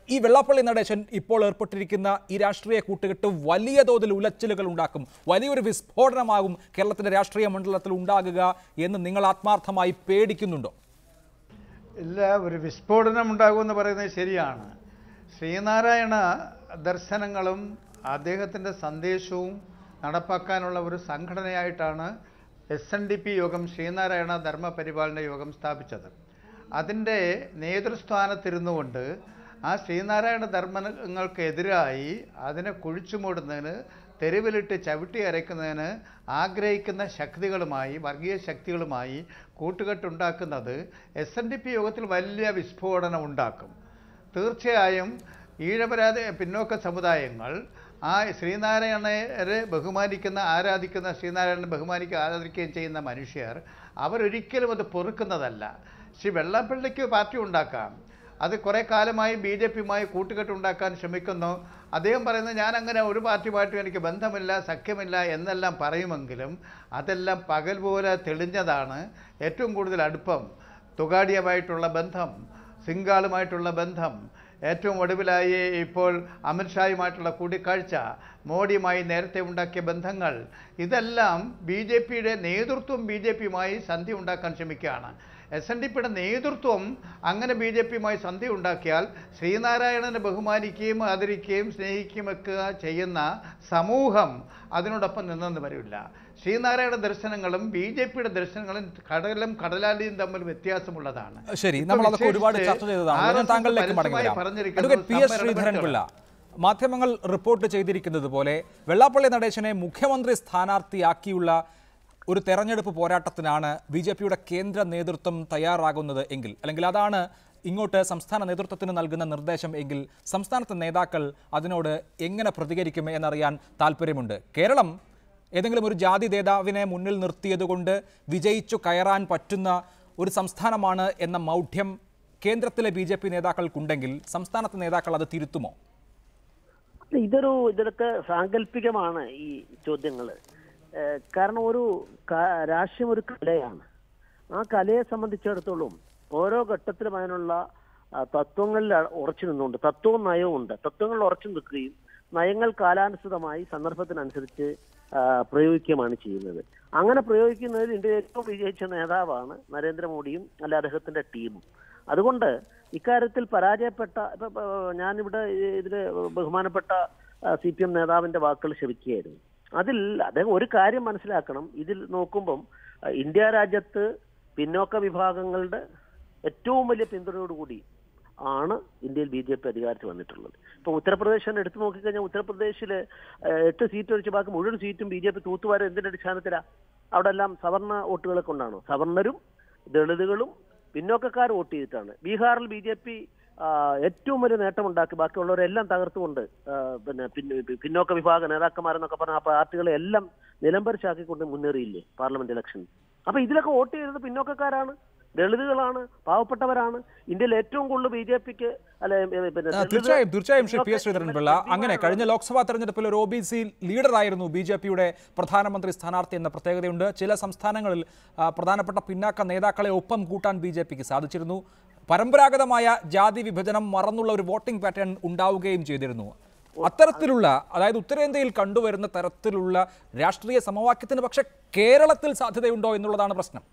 ഈ വെള്ളാപ്പള്ളി നടേശൻ ഇപ്പോൾ ഏർപ്പെട്ടിരിക്കുന്ന ഈ രാഷ്ട്രീയ കൂട്ടുകെട്ട് വലിയ തോതിൽ ഉലച്ചിലുകൾ ഉണ്ടാക്കും, വലിയൊരു വിസ്ഫോടനമാകും കേരളത്തിൻ്റെ രാഷ്ട്രീയ മണ്ഡലത്തിൽ ഉണ്ടാകുക എന്ന് നിങ്ങൾ ആത്മാർത്ഥമായി പേടിക്കുന്നുണ്ടോ? ഇല്ല, ഒരു വിസ്ഫോടനം ഉണ്ടാകുമെന്ന് പറയുന്നത് ശരിയാണ്. ശ്രീനാരായണ ദർശനങ്ങളും അദ്ദേഹത്തിൻ്റെ സന്ദേശവും നടപ്പാക്കാനുള്ള ഒരു സംഘടനയായിട്ടാണ് SNDP യോഗം ശ്രീനാരായണ ധർമ്മപരിപാലന യോഗം സ്ഥാപിച്ചത്. അതിൻ്റെ നേതൃസ്ഥാനത്തിരുന്നുകൊണ്ട് ആ ശ്രീനാരായണ ധർമ്മങ്ങൾക്കെതിരായി അതിനെ കുഴിച്ചുമൂടുന്നതിന്, തെരുവിലിട്ട് ചവിട്ടി അരയ്ക്കുന്നതിന് ആഗ്രഹിക്കുന്ന ശക്തികളുമായി, വർഗീയ ശക്തികളുമായി കൂട്ടുകെട്ടുണ്ടാക്കുന്നത് SNDP യോഗത്തിൽ വലിയ വിസ്ഫോടനം ഉണ്ടാക്കും. തീർച്ചയായും ഈഴവരാതി പിന്നോക്ക സമുദായങ്ങൾ ആ ശ്രീനാരായണരെ ബഹുമാനിക്കുന്ന, ആരാധിക്കുന്ന, ശ്രീനാരായണനെ ബഹുമാനിക്കുക ആരാധിക്കുകയും ചെയ്യുന്ന മനുഷ്യർ അവരൊരിക്കലും അത് പൊറുക്കുന്നതല്ല. ശ്രീ വെള്ളാപ്പള്ളിക്ക് പാർട്ടി ഉണ്ടാക്കാം, അത് കുറേ കാലമായി BJPയുമായി കൂട്ടുകെട്ടുണ്ടാക്കാൻ ശ്രമിക്കുന്നു. അദ്ദേഹം പറയുന്നത് ഞാൻ അങ്ങനെ ഒരു പാർട്ടിയുമായിട്ടും എനിക്ക് ബന്ധമില്ല, സഖ്യമില്ല എന്നെല്ലാം പറയുമെങ്കിലും അതെല്ലാം പകൽ പോലെ തെളിഞ്ഞതാണ്. ഏറ്റവും കൂടുതൽ അടുപ്പം തുഗാഡിയുമായിട്ടുള്ള ബന്ധം, സിംഗാളുമായിട്ടുള്ള ബന്ധം, ഏറ്റവും ഒടുവിലായി ഇപ്പോൾ അമിത്ഷായുമായിട്ടുള്ള കൂടിക്കാഴ്ച, മോഡിയുമായി നേരത്തെ ഉണ്ടാക്കിയ ബന്ധങ്ങൾ, ഇതെല്ലാം BJPയുടെ നേതൃത്വം BJPയുമായി സന്ധി ഉണ്ടാക്കാൻ ശ്രമിക്കുകയാണ്. SNDPയുടെ നേതൃത്വം അങ്ങനെ BJPയുമായി സന്ധി ഉണ്ടാക്കിയാൽ ശ്രീനാരായണനെ ബഹുമാനിക്കുകയും ആദരിക്കുകയും സ്നേഹിക്കുകയും ഒക്കെ ചെയ്യുന്ന സമൂഹം അതിനോടൊപ്പം നിന്നെന്ന് വരില്ല. ശ്രീനാരായണ ദർശനങ്ങളും BJPയുടെ ദർശനങ്ങളും കടലും കടലാലിയും തമ്മിൽ വ്യത്യാസമുള്ളതാണ്. ശരി, നമ്മൾ അതൊക്കെ ഒരുപാട് ചർച്ച ചെയ്തതാണ്. താങ്കളിലേക്ക് മടങ്ങി PS ശ്രീധരൻപിള്ള, മാധ്യമങ്ങൾ റിപ്പോർട്ട് ചെയ്തിരിക്കുന്നത് പോലെ വെള്ളാപ്പള്ളി നടേശനെ മുഖ്യമന്ത്രി സ്ഥാനാർത്ഥിയാക്കിയുള്ള ഒരു തെരഞ്ഞെടുപ്പ് പോരാട്ടത്തിനാണ് BJPയുടെ കേന്ദ്ര നേതൃത്വം തയ്യാറാകുന്നത് എങ്കിൽ, അല്ലെങ്കിൽ അതാണ് ഇങ്ങോട്ട് സംസ്ഥാന നേതൃത്വത്തിന് നൽകുന്ന നിർദ്ദേശം എങ്കിൽ, സംസ്ഥാനത്തെ നേതാക്കൾ അതിനോട് എങ്ങനെ പ്രതികരിക്കും എന്നറിയാൻ താല്പര്യമുണ്ട്. കേരളം ഏതെങ്കിലും ഒരു ജാതി നേതാവിനെ മുന്നിൽ നിർത്തിയതുകൊണ്ട് വിജയിച്ചു കയറാൻ പറ്റുന്ന ഒരു സംസ്ഥാനമാണ് എന്ന മൗഢ്യം കേന്ദ്രത്തിലെ BJP നേതാക്കൾക്കുണ്ടെങ്കിൽ സംസ്ഥാനത്തെ നേതാക്കൾ അത് തിരുത്തുമോ? ഇതൊക്കെ സാങ്കല്പികമാണ് ഈ ചോദ്യങ്ങൾ. കാരണം രാഷ്ട്രീയം ഒരു കലയാണ്. ആ കലയെ സംബന്ധിച്ചിടത്തോളം ഓരോ ഘട്ടത്തിലും അതിനുള്ള തത്വങ്ങളിൽ ഉറച്ചു നിന്നുകൊണ്ട് തത്വവും നയവും ഉണ്ട്. തത്വങ്ങളിൽ ഉറച്ചു നിൽക്കുകയും നയങ്ങൾ കാലാനുസൃതമായി സന്ദർഭത്തിനനുസരിച്ച് പ്രയോഗിക്കുകയാണ് ചെയ്യുന്നത്. അങ്ങനെ പ്രയോഗിക്കുന്നതിൽ ഇന്ത്യയിൽ ഏറ്റവും വിജയിച്ച നേതാവാണ് നരേന്ദ്രമോദിയും അല്ല അദ്ദേഹത്തിന്റെ ടീമും. അതുകൊണ്ട് ഇക്കാര്യത്തിൽ പരാജയപ്പെട്ട ഞാനിവിടെ ഇതില് ബഹുമാനപ്പെട്ട CPM നേതാവിന്റെ വാക്കുകൾ ശ്രവിക്കുകയായിരുന്നു. അതിൽ അദ്ദേഹം ഒരു കാര്യം മനസ്സിലാക്കണം. ഇതിൽ നോക്കുമ്പം ഇന്ത്യ രാജ്യത്ത് പിന്നോക്ക വിഭാഗങ്ങളുടെ ഏറ്റവും വലിയ പിന്തുണയോടുകൂടി ആണ് ഇന്ത്യയിൽ BJP അധികാരത്തിൽ വന്നിട്ടുള്ളത്. ഇപ്പൊ ഉത്തർപ്രദേശ് തന്നെ എടുത്തു നോക്കിക്കഴിഞ്ഞാൽ ഉത്തർപ്രദേശില് 8 സീറ്റ് ഒഴിച്ച് ബാക്കി മുഴുവൻ സീറ്റും BJP തൂത്തുവാരം എന്തിന്റെ അടിസ്ഥാനത്തിലാണ്? അവിടെ എല്ലാം സവർണ വോട്ടുകളെ കൊണ്ടാണോ? സവർണരും ദളിതുകളും പിന്നോക്കക്കാർ വോട്ട് ചെയ്തിട്ടാണ്. ബീഹാറിൽ BJP ഏറ്റവും വലിയ നേട്ടമുണ്ടാക്കി ബാക്കിയുള്ളവരെല്ലാം തകർത്തുകൊണ്ട് പിന്നോക്ക വിഭാഗ നേതാക്കന്മാരെന്നൊക്കെ പറഞ്ഞ ആ പാർട്ടികളെ എല്ലാം നിലംപരിശാക്കിക്കൊണ്ട് മുന്നേറിയില്ലേ പാർലമെന്റ് ഇലക്ഷൻ? അപ്പൊ ഇതിലൊക്കെ വോട്ട് ചെയ്തത് പിന്നോക്കക്കാരാണ്, ദളിതുകളാണ്, പാവപ്പെട്ടവരാണ്. ഇന്ത്യയിൽ ഏറ്റവും കൂടുതൽ BJPക്ക് തീർച്ചയായും ശ്രീ PS ശ്രീധരൻപിള്ള, അങ്ങനെ കഴിഞ്ഞ ലോക്സഭാ തെരഞ്ഞെടുപ്പിൽ ഒരു OBC ലീഡറായിരുന്നു BJPയുടെ പ്രധാനമന്ത്രി സ്ഥാനാർത്ഥി എന്ന പ്രത്യേകതയുണ്ട്. ചില സംസ്ഥാനങ്ങളിൽ പ്രധാനപ്പെട്ട പിന്നാക്ക നേതാക്കളെ ഒപ്പം കൂട്ടാൻ BJPക്ക് സാധിച്ചിരുന്നു. പരമ്പരാഗതമായ ജാതി വിഭജനം മറന്നുള്ള ഒരു വോട്ടിംഗ് പാറ്റേൺ ഉണ്ടാവുകയും ചെയ്തിരുന്നു. അത്തരത്തിലുള്ള, അതായത് ഉത്തരേന്ത്യയിൽ കണ്ടുവരുന്ന തരത്തിലുള്ള രാഷ്ട്രീയ സമവാക്യത്തിന് പക്ഷെ കേരളത്തിൽ സാധ്യതയുണ്ടോ എന്നുള്ളതാണ് പ്രശ്നം.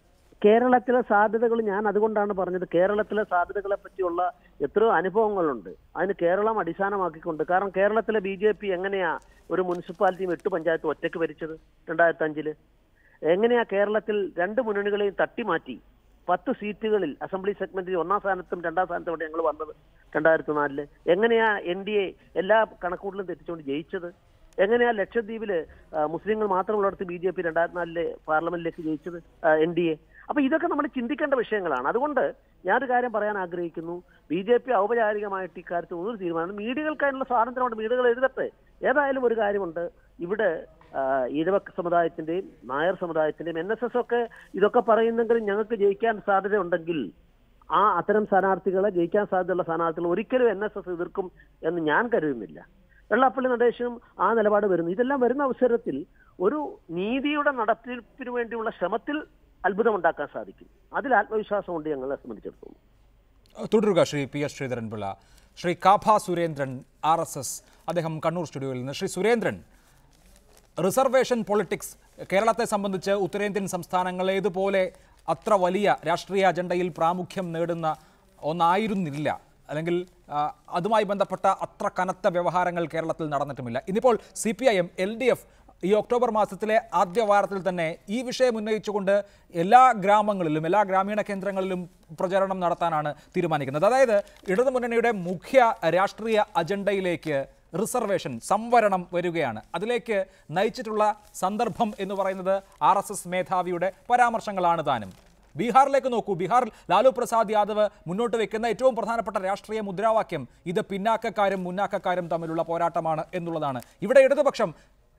കേരളത്തിലെ സാധ്യതകൾ ഞാൻ അതുകൊണ്ടാണ് പറഞ്ഞത്. കേരളത്തിലെ സാധ്യതകളെ പറ്റിയുള്ള എത്രയോ അനുഭവങ്ങളുണ്ട്. അതിന് കേരളം അടിസ്ഥാനമാക്കിക്കൊണ്ട്. കാരണം കേരളത്തിലെ BJP എങ്ങനെയാ ഒരു മുനിസിപ്പാലിറ്റിയും 8 പഞ്ചായത്തും ഒറ്റയ്ക്ക് ഭരിച്ചത് 2005? എങ്ങനെയാ കേരളത്തിൽ 2 മുന്നണികളെയും തട്ടിമാറ്റി 10 സീറ്റുകളിൽ അസംബ്ലി സെഗ്മെന്റിൽ 1ാം സ്ഥാനത്തും 2ാം സ്ഥാനത്തും ഇവിടെ ഞങ്ങൾ വന്നത് 2004? എങ്ങനെയാ NDA എല്ലാ കണക്കൂട്ടലും തെറ്റിച്ചുകൊണ്ട് ജയിച്ചത്? എങ്ങനെയാ ലക്ഷദ്വീപില് മുസ്ലിങ്ങൾ മാത്രമുള്ളിടത്ത് BJP 2004 പാർലമെന്റിലേക്ക് ജയിച്ചത് NDA? അപ്പൊ ഇതൊക്കെ നമ്മൾ ചിന്തിക്കേണ്ട വിഷയങ്ങളാണ്. അതുകൊണ്ട് ഞാനൊരു കാര്യം പറയാൻ ആഗ്രഹിക്കുന്നു. BJP ഔപചാരികമായിട്ട് ഇക്കാര്യത്തിൽ ഒരു തീരുമാനം, മീഡിയകൾക്ക് അതിനുള്ള സ്വാതന്ത്ര്യമുണ്ട്, മീഡിയകൾ എഴുതട്ടെ. ഏതായാലും ഒരു കാര്യമുണ്ട്, ഇവിടെ ഈഴവ സമുദായത്തിന്റെയും നായർ സമുദായത്തിന്റെയും NSS ഒക്കെ ഇതൊക്കെ പറയുന്നെങ്കിലും ഞങ്ങൾക്ക് ജയിക്കാൻ സാധ്യത ഉണ്ടെങ്കിൽ അത്തരം സ്ഥാനാർത്ഥികളെ, ജയിക്കാൻ സാധ്യതയുള്ള സ്ഥാനാർത്ഥികൾ ഒരിക്കലും NSS എതിർക്കും എന്ന് ഞാൻ കരുതുന്നില്ല. വെള്ളാപ്പള്ളി നടേശനും ആ നിലപാട് വരുന്നു. ഇതെല്ലാം വരുന്ന അവസരത്തിൽ ഒരു നീതിയുടെ നടത്തിപ്പിന് വേണ്ടിയുള്ള ശ്രമത്തിൽ അത്ഭുതമുണ്ടാക്കാൻ സാധിക്കും. അതിൽ ആത്മവിശ്വാസമുണ്ട് ഞങ്ങളെ സംബന്ധിച്ചിടത്തോളം. തുടരുക ശ്രീ PS ശ്രീധരൻപിള്ള. ശ്രീ കാഭ സുരേന്ദ്രൻ, RSS, അദ്ദേഹം കണ്ണൂർ സ്റ്റുഡിയോയിൽ നിന്ന്. ശ്രീ സുരേന്ദ്രൻ, റിസർവേഷൻ പൊളിറ്റിക്സ് കേരളത്തെ സംബന്ധിച്ച് ഉത്തരേന്ത്യൻ സംസ്ഥാനങ്ങളേതുപോലെ അത്ര വലിയ രാഷ്ട്രീയ അജണ്ടയിൽ പ്രാമുഖ്യം നേടുന്ന ഒന്നായിരുന്നില്ല, അല്ലെങ്കിൽ അതുമായി ബന്ധപ്പെട്ട അത്ര കനത്ത വ്യവഹാരങ്ങൾ കേരളത്തിൽ നടന്നിട്ടുമില്ല. ഇന്നിപ്പോൾ CPIM LDF ഈ ഒക്ടോബർ മാസത്തിലെ ആദ്യ വാരത്തിൽ തന്നെ ഈ വിഷയം ഉന്നയിച്ചുകൊണ്ട് എല്ലാ ഗ്രാമങ്ങളിലും, എല്ലാ ഗ്രാമീണ കേന്ദ്രങ്ങളിലും പ്രചരണം നടത്താനാണ് തീരുമാനിക്കുന്നത്. അതായത് ഇടതുമുന്നണിയുടെ മുഖ്യ രാഷ്ട്രീയ അജണ്ടയിലേക്ക് റിസർവേഷൻ, സംവരണം വരികയാണ്. അതിലേക്ക് നയിച്ചിട്ടുള്ള സന്ദർഭം എന്ന് പറയുന്നത് RSS മേധാവിയുടെ പരാമർശങ്ങളാണ് താനും. ബീഹാറിലേക്ക് നോക്കൂ. ബീഹാറിൽ ലാലു പ്രസാദ് യാദവ് മുന്നോട്ട് വെക്കുന്ന ഏറ്റവും പ്രധാനപ്പെട്ട രാഷ്ട്രീയ മുദ്രാവാക്യം ഇത് പിന്നാക്കക്കാരും മുന്നാക്കക്കാരും തമ്മിലുള്ള പോരാട്ടമാണ് എന്നുള്ളതാണ്. ഇവിടെ ഇടതുപക്ഷം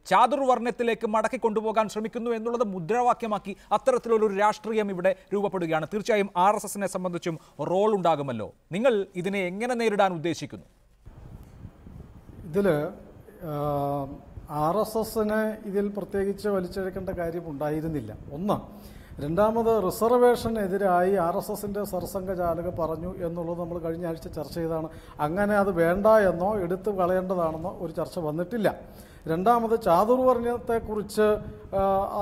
ചാതുർവർണ്ണത്തിലേക്ക് മടക്കി കൊണ്ടുപോകാൻ ശ്രമിക്കുന്നു എന്നുള്ളത് മുദ്രാവാക്യമാക്കി അത്തരത്തിലൊരു രാഷ്ട്രീയം ഇവിടെ രൂപപ്പെടുകയാണ്. തീർച്ചയായും RSSനെ സംബന്ധിച്ചും റോൾ ഉണ്ടാകുമല്ലോ. നിങ്ങൾ ഇതിനെ എങ്ങനെ നേരിടാൻ ഉദ്ദേശിക്കുന്നു? ഇതിൽ RSSന് ഇതിൽ പ്രത്യേകിച്ച് വലിച്ചെടുക്കേണ്ട കാര്യം ഉണ്ടായിരുന്നില്ല. ഒന്ന്. രണ്ടാമത്, റിസർവേഷനെതിരായി RSSന്റെ സർസംഘചാലക പറഞ്ഞു എന്നുള്ളത് നമ്മൾ കഴിഞ്ഞ ആഴ്ച ചർച്ച ചെയ്തതാണ്. അങ്ങനെ അത് വേണ്ട എന്നോ എടുത്തു കളയേണ്ടതാണെന്നോ ഒരു ചർച്ച വന്നിട്ടില്ല. രണ്ടാമത്, ചാതുർവർണ്ണയത്തെക്കുറിച്ച്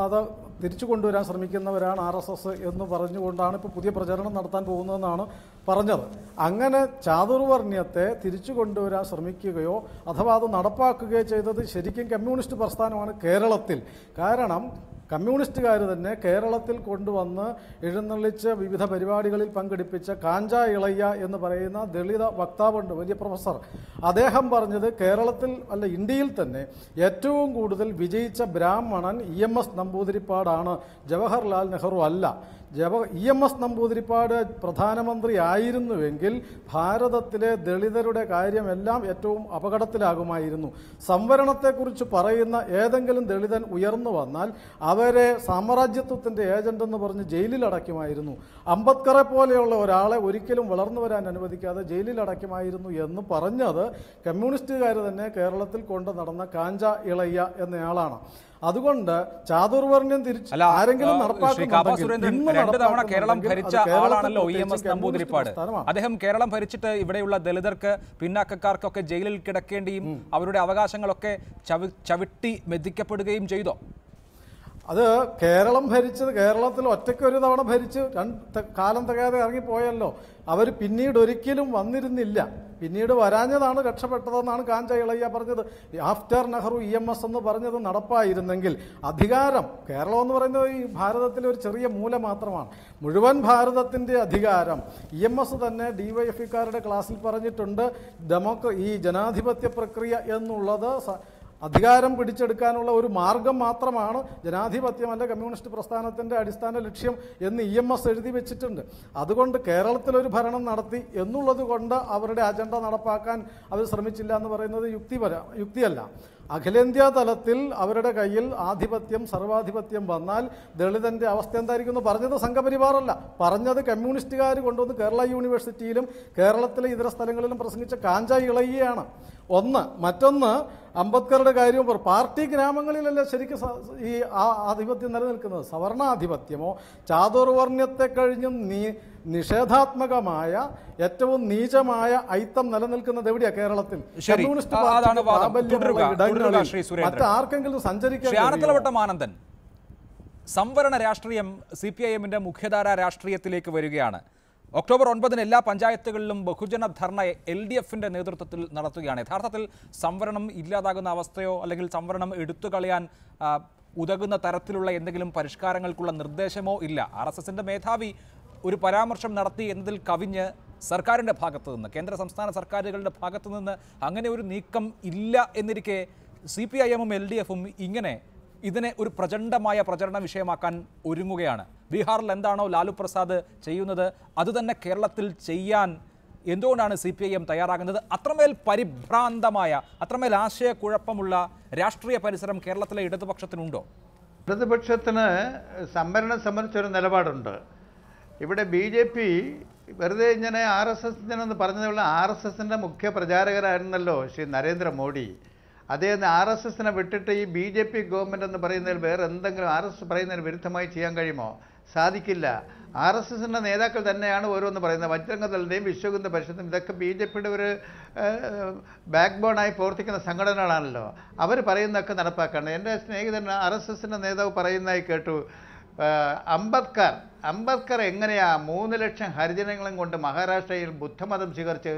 അത് തിരിച്ചു കൊണ്ടുവരാൻ ശ്രമിക്കുന്നവരാണ് RSS എന്ന് പറഞ്ഞുകൊണ്ടാണ് ഇപ്പോൾ പുതിയ പ്രചരണം നടത്താൻ പോകുന്നതെന്നാണ് പറഞ്ഞത്. അങ്ങനെ ചാതുർവർണ്ണയത്തെ തിരിച്ചു കൊണ്ടുവരാൻ ശ്രമിക്കുകയോ അഥവാ അത് നടപ്പാക്കുകയോ ചെയ്തത് ശരിക്കും കമ്മ്യൂണിസ്റ്റ് പ്രസ്ഥാനമാണ് കേരളത്തിൽ. കാരണം കമ്മ്യൂണിസ്റ്റുകാർ തന്നെ കേരളത്തിൽ കൊണ്ടുവന്ന് എഴുന്നള്ളിച്ച് വിവിധ പരിപാടികളിൽ പങ്കെടുപ്പിച്ച കാഞ്ച ഇളയ്യ എന്ന് പറയുന്ന ദളിത വക്താവുണ്ട്, വലിയ പ്രൊഫസർ. അദ്ദേഹം പറഞ്ഞത് കേരളത്തിൽ അല്ല ഇന്ത്യയിൽ തന്നെ ഏറ്റവും കൂടുതൽ വിജയിച്ച ബ്രാഹ്മണൻ EMS നമ്പൂതിരിപ്പാട് ആവശ്യപ്പെട്ടാണ് ജവഹർലാൽ നെഹ്റു അല്ല. EMS നമ്പൂതിരിപ്പാട് പ്രധാനമന്ത്രി ആയിരുന്നുവെങ്കിൽ ഭാരതത്തിലെ ദളിതരുടെ കാര്യമെല്ലാം ഏറ്റവും അപകടത്തിലാകുമായിരുന്നു. സംവരണത്തെക്കുറിച്ച് പറയുന്ന ഏതെങ്കിലും ദളിതൻ ഉയർന്നു വന്നാൽ അവരെ സാമ്രാജ്യത്വത്തിൻ്റെ ഏജന്റ് എന്ന് പറഞ്ഞ് ജയിലിലടയ്ക്കുമായിരുന്നു. അംബേദ്കറെ പോലെയുള്ള ഒരാളെ ഒരിക്കലും വളർന്നു വരാൻ അനുവദിക്കാതെ ജയിലിലടയ്ക്കുമായിരുന്നു എന്ന് പറഞ്ഞത് കമ്മ്യൂണിസ്റ്റുകാർ തന്നെ കേരളത്തിൽ കൊണ്ടു നടന്ന കാഞ്ച ഇളയ്യ എന്നയാളാണ്. അതുകൊണ്ട് ചാതുർവർണ്ണ്യം തിരിച്ച് ആരെങ്കിലും രണ്ട് തവണ കേരളം ഭരിച്ച ആളാണല്ലോ EMS നമ്പൂതിരിപ്പാട്. അദ്ദേഹം കേരളം ഭരിച്ചിട്ട് ഇവിടെയുള്ള ദളിതർക്ക് പിന്നാക്കക്കാർക്കൊക്കെ ജയിലിൽ കിടക്കേണ്ടിയും അവരുടെ അവകാശങ്ങളൊക്കെ ചവിട്ടി മെതിക്കപ്പെടുകയും ചെയ്തോ? അത് കേരളം ഭരിച്ചത് കേരളത്തിൽ ഒറ്റയ്ക്ക് ഒരു തവണ ഭരിച്ച് കാലം തികയാതെ ഇറങ്ങിപ്പോയല്ലോ. അവർ പിന്നീട് ഒരിക്കലും വന്നിരുന്നില്ല. പിന്നീട് വരാഞ്ഞതാണ് രക്ഷപ്പെട്ടതെന്നാണ് കാഞ്ച ഇളയ്യ പറഞ്ഞത്. ആഫ്റ്റർ നെഹ്റു EMS എന്ന് പറഞ്ഞത് നടപ്പായിരുന്നെങ്കിൽ അധികാരം കേരളം എന്ന് പറയുന്നത് ഈ ഭാരതത്തിലെ ഒരു ചെറിയ മൂല മാത്രമാണ്. മുഴുവൻ ഭാരതത്തിൻ്റെ അധികാരം EMS തന്നെ DYFIക്കാരുടെ ക്ലാസ്സിൽ പറഞ്ഞിട്ടുണ്ട്. ഈ ജനാധിപത്യ പ്രക്രിയ എന്നുള്ളത് അധികാരം പിടിച്ചെടുക്കാനുള്ള ഒരു മാർഗം മാത്രമാണ്, ജനാധിപത്യമല്ല കമ്മ്യൂണിസ്റ്റ് പ്രസ്ഥാനത്തിൻ്റെ അടിസ്ഥാന ലക്ഷ്യം എന്ന് EMS എഴുതി വെച്ചിട്ടുണ്ട്. അതുകൊണ്ട് കേരളത്തിലൊരു ഭരണം നടത്തി എന്നുള്ളത് കൊണ്ട് അവരുടെ അജണ്ട നടപ്പാക്കാൻ അവർ ശ്രമിച്ചില്ല എന്ന് പറയുന്നത് യുക്തിയല്ല. അഖിലേന്ത്യാ തലത്തിൽ അവരുടെ കയ്യിൽ ആധിപത്യം സർവാധിപത്യം വന്നാൽ ദളിതന്റെ അവസ്ഥ എന്തായിരിക്കും എന്ന് പറഞ്ഞത് സംഘപരിവാറല്ല, പറഞ്ഞത് കമ്മ്യൂണിസ്റ്റുകാർ കൊണ്ടുവന്ന് കേരള യൂണിവേഴ്സിറ്റിയിലും കേരളത്തിലെ ഇതര സ്ഥലങ്ങളിലും പ്രസംഗിച്ച കാഞ്ച ഇളയ്യയാണ് ഒന്ന്. മറ്റൊന്ന് അംബേദ്കറുടെ കാര്യം പാർട്ടി ഗ്രാമങ്ങളിലല്ല ശരിക്കും ഈ ആധിപത്യം നിലനിൽക്കുന്നത്. സവർണാധിപത്യമോ ചാതുർവർണ്ണ്യത്തെ കഴിഞ്ഞും നിഷേധാത്മകമായ ഏറ്റവും നീചമായ ഐത്തം നിലനിൽക്കുന്നത് എവിടെയാ? കേരളത്തിൽ. മറ്റാർക്കെങ്കിലും സഞ്ചരിക്കാൻ ആനന്ദൻ, സംവരണ രാഷ്ട്രീയം CPIM-ന്റെ മുഖ്യധാര രാഷ്ട്രീയത്തിലേക്ക് വരികയാണ്. ഒക്ടോബർ 9 എല്ലാ പഞ്ചായത്തുകളിലും ബഹുജന ധർണ LDF-ന്റെ നേതൃത്വത്തിൽ നടത്തുകയാണ്. യഥാർത്ഥത്തിൽ സംവരണം ഇല്ലാതാകുന്ന അവസ്ഥയോ അല്ലെങ്കിൽ സംവരണം എടുത്തു കളയാൻ ഉതകുന്ന തരത്തിലുള്ള എന്തെങ്കിലും പരിഷ്കാരങ്ങൾക്കുള്ള നിർദ്ദേശമോ ഇല്ല. RSSന്റെ മേധാവി ഒരു പരാമർശം നടത്തി എന്നതിൽ കവിഞ്ഞ് സർക്കാരിൻ്റെ ഭാഗത്തു നിന്ന്, കേന്ദ്ര സംസ്ഥാന സർക്കാരുകളുടെ ഭാഗത്തു നിന്ന് അങ്ങനെ ഒരു നീക്കം ഇല്ല എന്നിരിക്കെ CPIM-ഉം LDF-ഉം ഇങ്ങനെ ഇതിനെ ഒരു പ്രചണ്ഡമായ പ്രചരണ വിഷയമാക്കാൻ ഒരുങ്ങുകയാണ്. ബീഹാറിൽ എന്താണോ ലാലു പ്രസാദ് ചെയ്യുന്നത് അതുതന്നെ കേരളത്തിൽ ചെയ്യാൻ എന്തുകൊണ്ടാണ് CPIM തയ്യാറാകുന്നത്? അത്രമേൽ പരിഭ്രാന്തമായ, അത്രമേൽ ആശയക്കുഴപ്പമുള്ള രാഷ്ട്രീയ പരിസരം കേരളത്തിലെ ഇടതുപക്ഷത്തിനുണ്ടോ? ഇടതുപക്ഷത്തിന് സംവരണം സംബന്ധിച്ചൊരു നിലപാടുണ്ട്. ഇവിടെ BJP വെറുതെ ഇങ്ങനെ RSS എന്ന് പറഞ്ഞതുള്ള RSSന്റെ മുഖ്യ പ്രചാരകരായിരുന്നല്ലോ ശ്രീ നരേന്ദ്രമോദി. അദ്ദേഹം RSSനെ വിട്ടിട്ട് ഈ BJP ഗവൺമെൻറ് എന്ന് പറയുന്നതിൽ വേറെ എന്തെങ്കിലും RSS പറയുന്നതിന് വിരുദ്ധമായി ചെയ്യാൻ കഴിയുമോ? സാധിക്കില്ല. RSSന്റെ നേതാക്കൾ തന്നെയാണ് ഓരോന്ന് പറയുന്നത്. ബജ്രംഗദളിൻ്റെയും വിശ്വഹിന്ദു പരിഷത്തും ഇതൊക്കെ BJPയുടെ ഒരു ബാക്ക് ബോണായി പ്രവർത്തിക്കുന്ന സംഘടനകളാണല്ലോ. അവർ പറയുന്നതൊക്കെ നടപ്പാക്കണം. എൻ്റെ സ്നേഹിതൻ RSSന്റെ നേതാവ് പറയുന്നതായി കേട്ടു. അംബേദ്കർ എങ്ങനെയാ 3 ലക്ഷം ഹരിജനങ്ങളും കൊണ്ട് മഹാരാഷ്ട്രയിൽ ബുദ്ധമതം സ്വീകരിച്ച്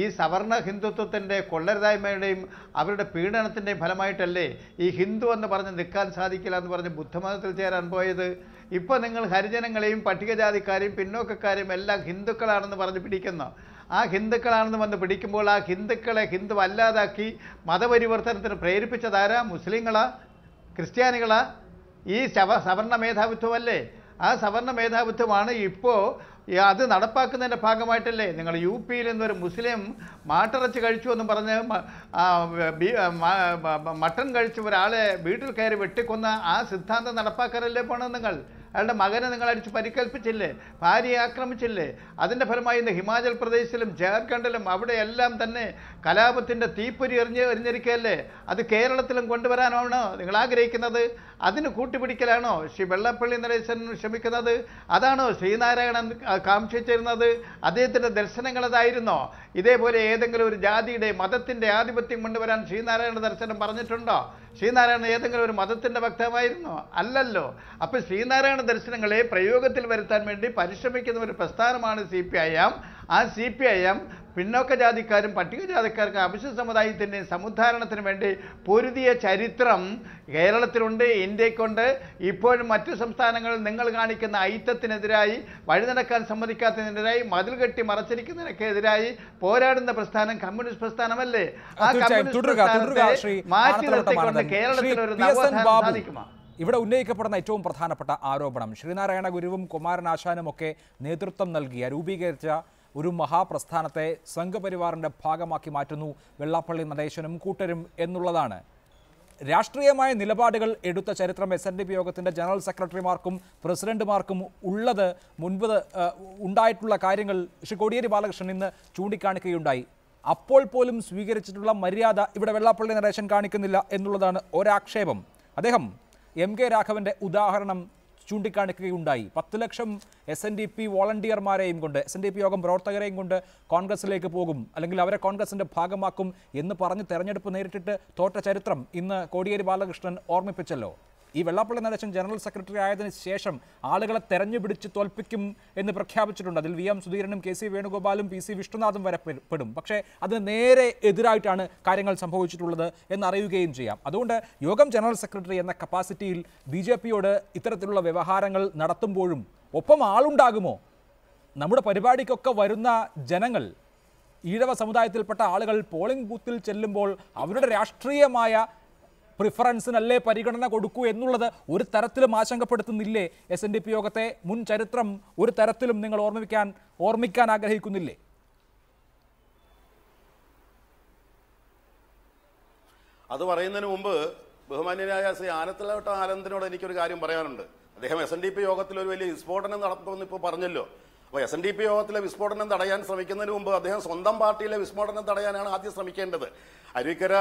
ഈ സവർണ ഹിന്ദുത്വത്തിൻ്റെ കൊള്ളരുതായ്മയുടെയും അവരുടെ പീഡനത്തിൻ്റെയും ഫലമായിട്ടല്ലേ ഈ ഹിന്ദു എന്ന് പറഞ്ഞ് നിൽക്കാൻ സാധിക്കില്ല എന്ന് പറഞ്ഞ് ബുദ്ധമതത്തിൽ ചേരാൻ പോയത്? ഇപ്പോൾ നിങ്ങൾ ഹരിജനങ്ങളെയും പട്ടികജാതിക്കാരെയും പിന്നോക്കക്കാരെയും എല്ലാം ഹിന്ദുക്കളാണെന്ന് പറഞ്ഞ് പിടിക്കുന്നു. ആ ഹിന്ദുക്കളാണെന്ന് വന്ന് പിടിക്കുമ്പോൾ ആ ഹിന്ദുക്കളെ ഹിന്ദു അല്ലാതാക്കി മതപരിവർത്തനത്തിന് പ്രേരിപ്പിച്ചതാരാ? മുസ്ലിങ്ങളാ? ക്രിസ്ത്യാനികളാ? ഈ സവർണ മേധാവിത്വമല്ലേ? ആ സവർണ മേധാവിത്വമാണ് ഇപ്പോൾ അത് നടപ്പാക്കുന്നതിൻ്റെ ഭാഗമായിട്ടല്ലേ നിങ്ങൾ UP-യിൽ നിന്നൊരു മുസ്ലിം മാട്ടിറച്ചി കഴിച്ചു എന്നും പറഞ്ഞ് മട്ടൺ കഴിച്ച് ഒരാളെ വീട്ടിൽ കയറി വെട്ടിക്കൊന്ന ആ സിദ്ധാന്തം നടപ്പാക്കാനല്ലേ പോകണം നിങ്ങൾ? അയാളുടെ മകനെ നിങ്ങൾ അടിച്ച് പരിക്കേൽപ്പിച്ചില്ലേ? ഭാര്യയെ ആക്രമിച്ചില്ലേ? അതിൻ്റെ ഫലമായി ഇന്ന് ഹിമാചൽ പ്രദേശിലും ജാർഖണ്ഡിലും അവിടെയെല്ലാം തന്നെ കലാപത്തിൻ്റെ തീപ്പൊരി എറിഞ്ഞിരിക്കുകയല്ലേ? അത് കേരളത്തിലും കൊണ്ടുവരാനാണോ നിങ്ങൾ ആഗ്രഹിക്കുന്നത്? അതിന് കൂട്ടുപിടിക്കലാണോ ശ്രീ വെള്ളാപ്പള്ളി നടേശൻ ശ്രമിക്കുന്നത്? അതാണോ ശ്രീനാരായണൻ കാംക്ഷിച്ചിരുന്നത്? അദ്ദേഹത്തിൻ്റെ ദർശനങ്ങൾ അതായിരുന്നോ? ഇതേപോലെ ഏതെങ്കിലും ഒരു ജാതിയുടെ മതത്തിൻ്റെ ആധിപത്യം കൊണ്ടുവരാൻ ശ്രീനാരായണ ദർശനം പറഞ്ഞിട്ടുണ്ടോ? ശ്രീനാരായണൻ ഏതെങ്കിലും ഒരു മതത്തിൻ്റെ ഭക്തമായിരുന്നോ? അല്ലല്ലോ. അപ്പോൾ ശ്രീനാരായണ ദർശനങ്ങളെ പ്രയോഗത്തിൽ വരുത്താൻ വേണ്ടി പരിശ്രമിക്കുന്ന ഒരു പ്രസ്ഥാനമാണ് CPIM. ആ CPIM പിന്നോക്ക ജാതിക്കാരും പട്ടികജാതിക്കാർക്കും അവശ്യ സമുദായത്തിൻ്റെ സമുദ്ധാരണത്തിന് വേണ്ടി പൊരുതിയ ചരിത്രം കേരളത്തിലുണ്ട്, ഇന്ത്യക്കുണ്ട്. ഇപ്പോഴും മറ്റു സംസ്ഥാനങ്ങളിൽ നിങ്ങൾ കാണിക്കുന്ന ഐത്തത്തിനെതിരായി, വഴിനടക്കാൻ സമ്മതിക്കാത്തതിനെതിരായി, മതിൽ കെട്ടി മറച്ചിരിക്കുന്നതിനൊക്കെ എതിരായി പോരാടുന്ന പ്രസ്ഥാനം കമ്മ്യൂണിസ്റ്റ് പ്രസ്ഥാനമല്ലേ? ആ കമ്മ്യൂണിസ്റ്റ് പ്രസ്ഥാനത്തെ മാറ്റി നിർത്തിക്കൊണ്ട് കേരളത്തിൽ ഒരു നവോത്ഥാനം സാധിക്കുമോ? ഇവിടെ ഉന്നയിക്കപ്പെടുന്ന ഏറ്റവും പ്രധാനപ്പെട്ട ആരോപണം ശ്രീനാരായണ ഗുരുവും കുമാരനാശാനും ഒക്കെ നേതൃത്വം നൽകിയ രൂപീകരിച്ച ഒരു മഹാപ്രസ്ഥാനത്തെ സംഘപരിവാറിൻ്റെ ഭാഗമാക്കി മാറ്റുന്നു വെള്ളാപ്പള്ളി നടേശനും കൂട്ടരും എന്നുള്ളതാണ്. രാഷ്ട്രീയമായ നിലപാടുകൾ എടുത്ത ചരിത്രം SNDP യോഗത്തിൻ്റെ ജനറൽ സെക്രട്ടറിമാർക്കും പ്രസിഡന്റുമാർക്കും ഉള്ളത് മുൻപ് ഉണ്ടായിട്ടുള്ള കാര്യങ്ങൾ ശ്രീ കോടിയേരി ബാലകൃഷ്ണൻ ഇന്ന് ചൂണ്ടിക്കാണിക്കുകയുണ്ടായി. അപ്പോൾ പോലും സ്വീകരിച്ചിട്ടുള്ള മര്യാദ ഇവിടെ വെള്ളാപ്പള്ളി നടേശൻ കാണിക്കുന്നില്ല എന്നുള്ളതാണ് ഒരാക്ഷേപം. അദ്ദേഹം MK രാഘവൻ്റെ ഉദാഹരണം ചൂണ്ടിക്കാണിക്കുകയുണ്ടായി. 10 ലക്ഷം SNDP വോളണ്ടിയർമാരെയും കൊണ്ട് SNDP യോഗം പ്രവർത്തകരെയും കൊണ്ട് കോൺഗ്രസിലേക്ക് പോകും, അല്ലെങ്കിൽ അവരെ കോൺഗ്രസിൻ്റെ ഭാഗമാക്കും എന്ന് പറഞ്ഞ് തെരഞ്ഞെടുപ്പ് നേരിട്ടിട്ട് തോറ്റ ചരിത്രം ഇന്ന് കോടിയേരി ബാലകൃഷ്ണൻ ഓർമ്മിപ്പിച്ചല്ലോ. ഈ വെള്ളാപ്പള്ളി നടേശൻ ജനറൽ സെക്രട്ടറി ആയതിനു ശേഷം ആളുകളെ തെരഞ്ഞുപിടിച്ച് തോൽപ്പിക്കും എന്ന് പ്രഖ്യാപിച്ചിട്ടുണ്ട്. അതിൽ VM സുധീരനും KC വേണുഗോപാലും PC വിഷ്ണുനാഥും വരെ പെടും. പക്ഷേ അതിന് നേരെ എതിരായിട്ടാണ് കാര്യങ്ങൾ സംഭവിച്ചിട്ടുള്ളത് എന്നറിയുകയും ചെയ്യാം. അതുകൊണ്ട് യോഗം ജനറൽ സെക്രട്ടറി എന്ന കപ്പാസിറ്റിയിൽ BJPയോട് ഇത്തരത്തിലുള്ള വ്യവഹാരങ്ങൾ നടത്തുമ്പോഴും ഒപ്പം ആളുണ്ടാകുമോ? നമ്മുടെ പരിപാടിക്കൊക്കെ വരുന്ന ജനങ്ങൾ, ഈഴവ സമുദായത്തിൽപ്പെട്ട ആളുകൾ പോളിംഗ് ബൂത്തിൽ ചെല്ലുമ്പോൾ അവരുടെ രാഷ്ട്രീയമായ പ്രിഫറൻസിനല്ലേ പരിഗണന കൊടുക്കൂ എന്നുള്ളത് ഒരു തരത്തിലും ആശങ്കപ്പെടുത്തുന്നില്ലേ? SNDP യോഗത്തെ മുൻ ചരിത്രം ഒരു തരത്തിലും നിങ്ങൾ ഓർമ്മിക്കാൻ ആഗ്രഹിക്കുന്നില്ലേ? അത് പറയുന്നതിന് മുമ്പ് ബഹുമാന്യനായ ശ്രീ ആനത്തലവട്ട ആനന്ദിനോട് എനിക്കൊരു കാര്യം പറയാനുണ്ട്. അദ്ദേഹം SNDP യോഗത്തിൽ ഒരു വലിയ വിസ്ഫോടനം നടത്തുമെന്ന് ഇപ്പോൾ പറഞ്ഞല്ലോ. അപ്പോൾ SNDP യോഗത്തിലെ വിസ്ഫോടനം തടയാൻ ശ്രമിക്കുന്നതിന് മുമ്പ് അദ്ദേഹം സ്വന്തം പാർട്ടിയിലെ വിസ്ഫോടനം തടയാനാണ് ആദ്യം ശ്രമിക്കേണ്ടത്. അരുവിക്കര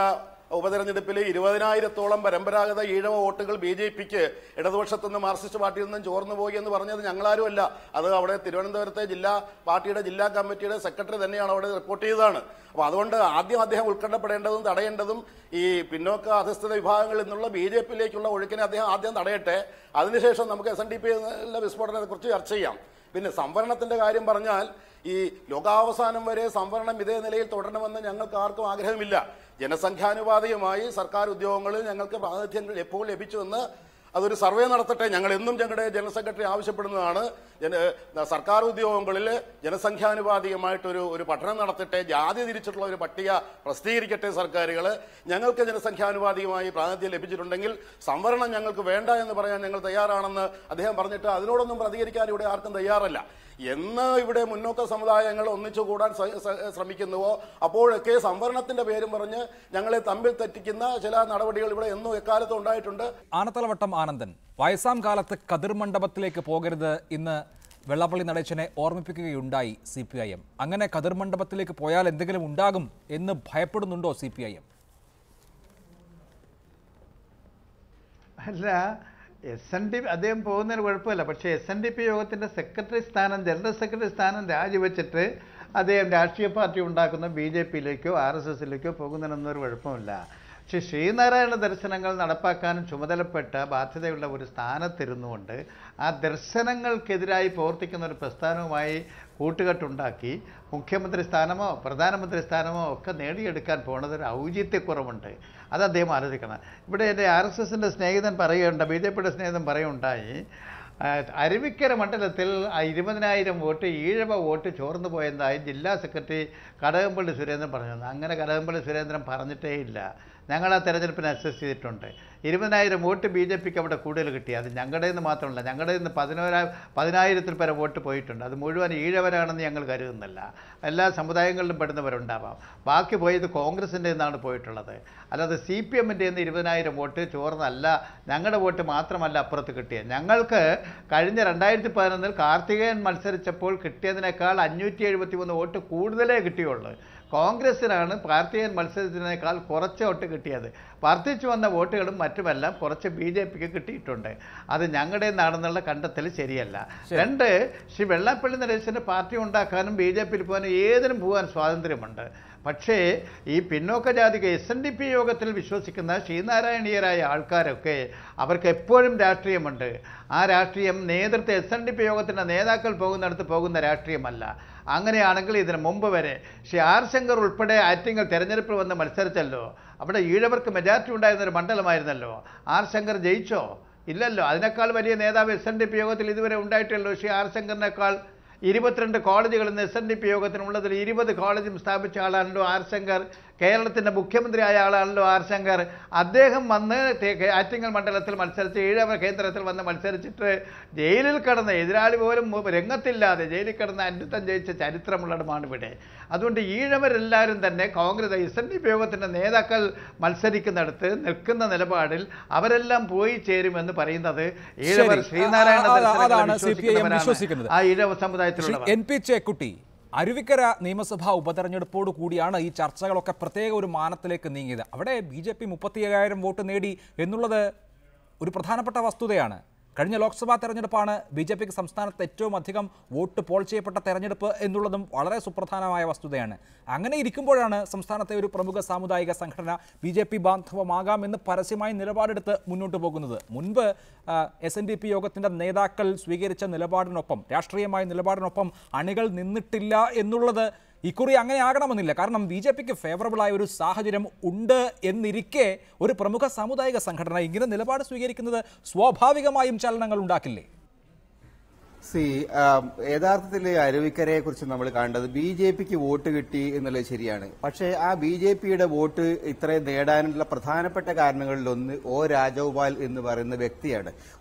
ഉപതെരഞ്ഞെടുപ്പിൽ 20,000-ഓളം പരമ്പരാഗത ഈഴവ വോട്ടുകൾ BJPക്ക് ഇടതുപക്ഷത്തുനിന്ന് മാർക്സിസ്റ്റ് പാർട്ടിയിൽ നിന്നും ചോർന്നു പോയി എന്ന് പറഞ്ഞത് ഞങ്ങളാരുമല്ല. അത് അവിടെ തിരുവനന്തപുരത്തെ ജില്ലാ കമ്മിറ്റിയുടെ സെക്രട്ടറി തന്നെയാണ് അവിടെ റിപ്പോർട്ട് ചെയ്തതാണ്. അപ്പോൾ അതുകൊണ്ട് ആദ്യം അദ്ദേഹം ഉത്കണ്ഠപ്പെടേണ്ടതും തടയേണ്ടതും ഈ പിന്നോക്ക അധസ്ഥിത വിഭാഗങ്ങളിൽ നിന്നുള്ള BJPയിലേക്കുള്ള ഒഴുക്കിനെ അദ്ദേഹം ആദ്യം തടയട്ടെ. അതിനുശേഷം നമുക്ക് SNDPയിലെ വിസ്ഫോടനത്തെക്കുറിച്ച് ചർച്ച ചെയ്യാം. പിന്നെ സംവരണത്തിന്റെ കാര്യം പറഞ്ഞാൽ ഈ ലോകാവസാനം വരെ സംവരണം ഇതേ നിലയിൽ തുടരണമെന്ന് ഞങ്ങൾക്ക് ആർക്കും ആഗ്രഹമില്ല. ജനസംഖ്യാനുപാതികമായി സർക്കാർ ഉദ്യോഗങ്ങളിൽ ഞങ്ങൾക്ക് പ്രാതിനിധ്യം എപ്പോൾ ലഭിച്ചുവെന്ന് അതൊരു സർവേ നടത്തട്ടെ. ഞങ്ങൾ എന്നും ഞങ്ങളുടെ ജനറൽ സെക്രട്ടറി ആവശ്യപ്പെടുന്നതാണ്. സർക്കാർ ഉദ്യോഗങ്ങളിൽ ജനസംഖ്യാനുപാതികമായിട്ടൊരു പഠനം നടത്തട്ടെ, ജാതി തിരിച്ചിട്ടുള്ള ഒരു പട്ടിക പ്രസിദ്ധീകരിക്കട്ടെ സർക്കാരുകൾ. ഞങ്ങൾക്ക് ജനസംഖ്യാനുപാതികമായി പ്രാതിനിധ്യം ലഭിച്ചിട്ടുണ്ടെങ്കിൽ സംവരണം ഞങ്ങൾക്ക് വേണ്ട എന്ന് പറയാൻ ഞങ്ങൾ തയ്യാറാണെന്ന് അദ്ദേഹം പറഞ്ഞിട്ട് അതിനോടൊന്നും പ്രതികരിക്കാൻ ഇവിടെ ആർക്കും തയ്യാറല്ല. എന്ന് ഇവിടെ മുന്നോക്ക സമുദായങ്ങൾ ഒന്നിച്ചുകൂടാൻ ശ്രമിക്കുന്നുവോ അപ്പോഴൊക്കെ സംവരണത്തിന്റെ പേരും പറഞ്ഞ് ഞങ്ങളെ തമ്മിൽ തെറ്റിക്കുന്ന ചില നടപടികൾ ഇവിടെ എന്നും എക്കാലത്തും ഉണ്ടായിട്ടുണ്ട്. ആനത്തലവട്ടം ആനന്ദൻ, വയസ്സാം കാലത്ത് കതിർ മണ്ഡപത്തിലേക്ക് പോകരുത് ഇന്ന് വെള്ളാപ്പള്ളി നടേശനെ ഓർമ്മിപ്പിക്കുകയുണ്ടായി CPIM. അങ്ങനെ കതിർ മണ്ഡപത്തിലേക്ക് പോയാൽ എന്തെങ്കിലും ഉണ്ടാകും എന്ന് ഭയപ്പെടുന്നുണ്ടോ CPIM? അല്ല, SNDP അദ്ദേഹം പോകുന്നതിന് കുഴപ്പമില്ല. പക്ഷേ SNDP യോഗത്തിൻ്റെ സെക്രട്ടറി സ്ഥാനം, ജനറൽ സെക്രട്ടറി സ്ഥാനം രാജിവെച്ചിട്ട് അദ്ദേഹം രാഷ്ട്രീയ പാർട്ടി ഉണ്ടാക്കുന്ന BJPയിലേക്കോ RSSലേക്കോ പോകുന്നതിനൊന്നും ഒരു കുഴപ്പമില്ല. പക്ഷേ ശ്രീനാരായണ ദർശനങ്ങൾ നടപ്പാക്കാനും ചുമതലപ്പെട്ട ബാധ്യതയുള്ള ഒരു സ്ഥാനത്തിരുന്നുകൊണ്ട് ആ ദർശനങ്ങൾക്കെതിരായി പ്രവർത്തിക്കുന്ന ഒരു പ്രസ്ഥാനവുമായി കൂട്ടുകെട്ടുണ്ടാക്കി മുഖ്യമന്ത്രി സ്ഥാനമോ പ്രധാനമന്ത്രി സ്ഥാനമോ ഒക്കെ നേടിയെടുക്കാൻ പോണതൊരു ഔചിത്യക്കുറവുണ്ട്. അത് അദ്ദേഹം ആലോചിക്കണം. ഇവിടെ എൻ്റെ RSSൻ്റെ സ്നേഹിതൻ പറയുകയുണ്ട്, BJPയുടെ സ്നേഹിതൻ പറയുകയുണ്ടായി, അരുവിക്കര മണ്ഡലത്തിൽ 20,000 വോട്ട് ഈഴവ വോട്ട് ചോർന്നു പോയതായി ജില്ലാ സെക്രട്ടറി കടകംപള്ളി സുരേന്ദ്രൻ പറഞ്ഞു. അങ്ങനെ കടകംപള്ളി സുരേന്ദ്രൻ പറഞ്ഞിട്ടേ ഇല്ല. ഞങ്ങൾ ആ തെരഞ്ഞെടുപ്പിന് അസസ് ചെയ്തിട്ടുണ്ട്. 20,000 വോട്ട് BJPക്ക് അവിടെ കൂടുതൽ കിട്ടി. അത് ഞങ്ങളുടെ നിന്ന് മാത്രമല്ല, ഞങ്ങളുടെ നിന്ന് 10,000-ൽ പരം വോട്ട് പോയിട്ടുണ്ട്. അത് മുഴുവൻ ഈഴവരാണെന്ന് ഞങ്ങൾ കരുതുന്നില്ല. എല്ലാ സമുദായങ്ങളിലും പെടുന്നവരുണ്ടാവാം. ബാക്കി പോയത് കോൺഗ്രസിൻ്റെ നിന്നാണ് പോയിട്ടുള്ളത്. അല്ലാതെ CPMൻ്റെ നിന്ന് 20,000 വോട്ട് ചോർന്നല്ല. ഞങ്ങളുടെ വോട്ട് മാത്രമല്ല അപ്പുറത്ത് കിട്ടിയത്. ഞങ്ങൾക്ക് കഴിഞ്ഞ 2011 കാർത്തികേയൻ മത്സരിച്ചപ്പോൾ കിട്ടിയതിനേക്കാൾ 573 വോട്ട് കൂടുതലേ കിട്ടിയുള്ളൂ. കോൺഗ്രസിനാണ് കാർത്തികേയൻ മത്സരത്തിനേക്കാൾ കുറച്ച് വോട്ട് കിട്ടിയത്. വർദ്ധിച്ചു വന്ന വോട്ടുകളും മറ്റുമെല്ലാം കുറച്ച് BJPക്ക് കിട്ടിയിട്ടുണ്ട്. അത് ഞങ്ങളുടെ നിന്നുള്ള കണ്ടെത്തൽ ശരിയല്ല. രണ്ട്, ശ്രീ വെള്ളാപ്പള്ളി നടേശന് പാർട്ടി ഉണ്ടാക്കാനും BJPയിൽ പോകാനും ഏതിനും പോകാൻ സ്വാതന്ത്ര്യമുണ്ട്. പക്ഷേ ഈ പിന്നോക്ക ജാതിക SNDP യോഗത്തിൽ വിശ്വസിക്കുന്ന ശ്രീനാരായണീയരായ ആൾക്കാരൊക്കെ അവർക്ക് എപ്പോഴും രാഷ്ട്രീയമുണ്ട്. ആ രാഷ്ട്രീയം നേതൃത്വ SNDP യോഗത്തിൻ്റെ നേതാക്കൾ പോകുന്നിടത്ത് പോകുന്ന രാഷ്ട്രീയമല്ല. അങ്ങനെയാണെങ്കിൽ ഇതിന് മുമ്പ് വരെ ശ്രീ R. ശങ്കർ ഉൾപ്പെടെ ആറ്റിങ്ങൽ തെരഞ്ഞെടുപ്പിൽ വന്ന് മത്സരിച്ചല്ലോ. അവിടെ ഈഴവർക്ക് മെജോറിറ്റി ഉണ്ടായിരുന്നൊരു മണ്ഡലമായിരുന്നല്ലോ. R. ശങ്കർ ജയിച്ചോ? ഇല്ലല്ലോ. അതിനേക്കാൾ വലിയ നേതാവ് SNDP യോഗത്തിൽ ഇതുവരെ ഉണ്ടായിട്ടുള്ളൂ. ശ്രീ R. ശങ്കറിനേക്കാൾ 22 കോളേജുകൾ ഇന്ന് SNDP യോഗത്തിനുള്ളതിൽ 20 കോളേജും സ്ഥാപിച്ച ആളാണല്ലോ R. ശങ്കർ. കേരളത്തിൻ്റെ മുഖ്യമന്ത്രിയായ ആളാണല്ലോ ആർ ശങ്കർ. അദ്ദേഹം വന്ന് ആറ്റിങ്ങൽ മണ്ഡലത്തിൽ മത്സരിച്ച് ഈഴവ കേന്ദ്രത്തിൽ വന്ന് മത്സരിച്ചിട്ട് ജയിലിൽ കിടന്ന് എതിരാളി പോലും രംഗത്തില്ലാതെ ജയിലിൽ കിടന്ന് അന്യത്തം ജയിച്ച ചരിത്രമുള്ളതുമാണ് ഇവിടെ. അതുകൊണ്ട് ഈഴവരെല്ലാവരും തന്നെ കോൺഗ്രസ് SNDP യോഗത്തിൻ്റെ നേതാക്കൾ മത്സരിക്കുന്നിടത്ത് നിൽക്കുന്ന നിലപാടിൽ അവരെല്ലാം പോയി ചേരുമെന്ന് പറയുന്നത് ഈഴവർ ശ്രീനാരായണ ദർശനങ്ങൾ ആ ഈഴവ സമുദായത്തിലുള്ള NP ചേക്കുട്ടി, അരുവിക്കര നിയമസഭാ ഉപതെരഞ്ഞെടുപ്പോട് കൂടിയാണ് ഈ ചർച്ചകളൊക്കെ പ്രത്യേക ഒരു മാനത്തിലേക്ക് നീങ്ങിയത്. അവിടെ BJP 35,000 വോട്ട് നേടി എന്നുള്ളത് ഒരു പ്രധാനപ്പെട്ട വസ്തുതയാണ്. കഴിഞ്ഞ ലോക്സഭാ തെരഞ്ഞെടുപ്പാണ് BJPക്ക് സംസ്ഥാനത്ത് ഏറ്റവും അധികം വോട്ട് പോൾ ചെയ്യപ്പെട്ട തെരഞ്ഞെടുപ്പ് എന്നുള്ളതും വളരെ സുപ്രധാനമായ വസ്തുതയാണ്. അങ്ങനെ ഇരിക്കുമ്പോഴാണ് സംസ്ഥാനത്തെ ഒരു പ്രമുഖ സാമുദായിക സംഘടന BJP ബാന്ധവമാകാമെന്ന് പരസ്യമായി നിലപാടെടുത്ത് മുന്നോട്ട് പോകുന്നത്. മുൻപ് SNDP യോഗത്തിൻ്റെ നേതാക്കൾ സ്വീകരിച്ച നിലപാടിനൊപ്പം, രാഷ്ട്രീയമായ നിലപാടിനൊപ്പം അണികൾ നിന്നിട്ടില്ല എന്നുള്ളത് ഇക്കുറി അങ്ങനെ ആകണമെന്നില്ല. കാരണം BJPക്ക് ഫേവറബിളായ ഒരു സാഹചര്യം ഉണ്ട് എന്നിരിക്കെ ഒരു പ്രമുഖ സാമുദായിക സംഘടന ഇങ്ങനെ നിലപാട് സ്വീകരിക്കുന്നത് സ്വാഭാവികമായും ചലനങ്ങൾ ഉണ്ടാക്കില്ലേ? യഥാർത്ഥത്തിൽ അരുവിക്കരയെ കുറിച്ച് നമ്മൾ കണ്ടത് BJPക്ക് വോട്ട് കിട്ടി എന്നുള്ളത് ശരിയാണ്. പക്ഷേ ആ BJPയുടെ വോട്ട് ഇത്രയും നേടാനുള്ള പ്രധാനപ്പെട്ട കാരണങ്ങളിലൊന്ന് രാജഗോപാൽ എന്ന് പറയുന്ന വ്യക്തിയാണ്.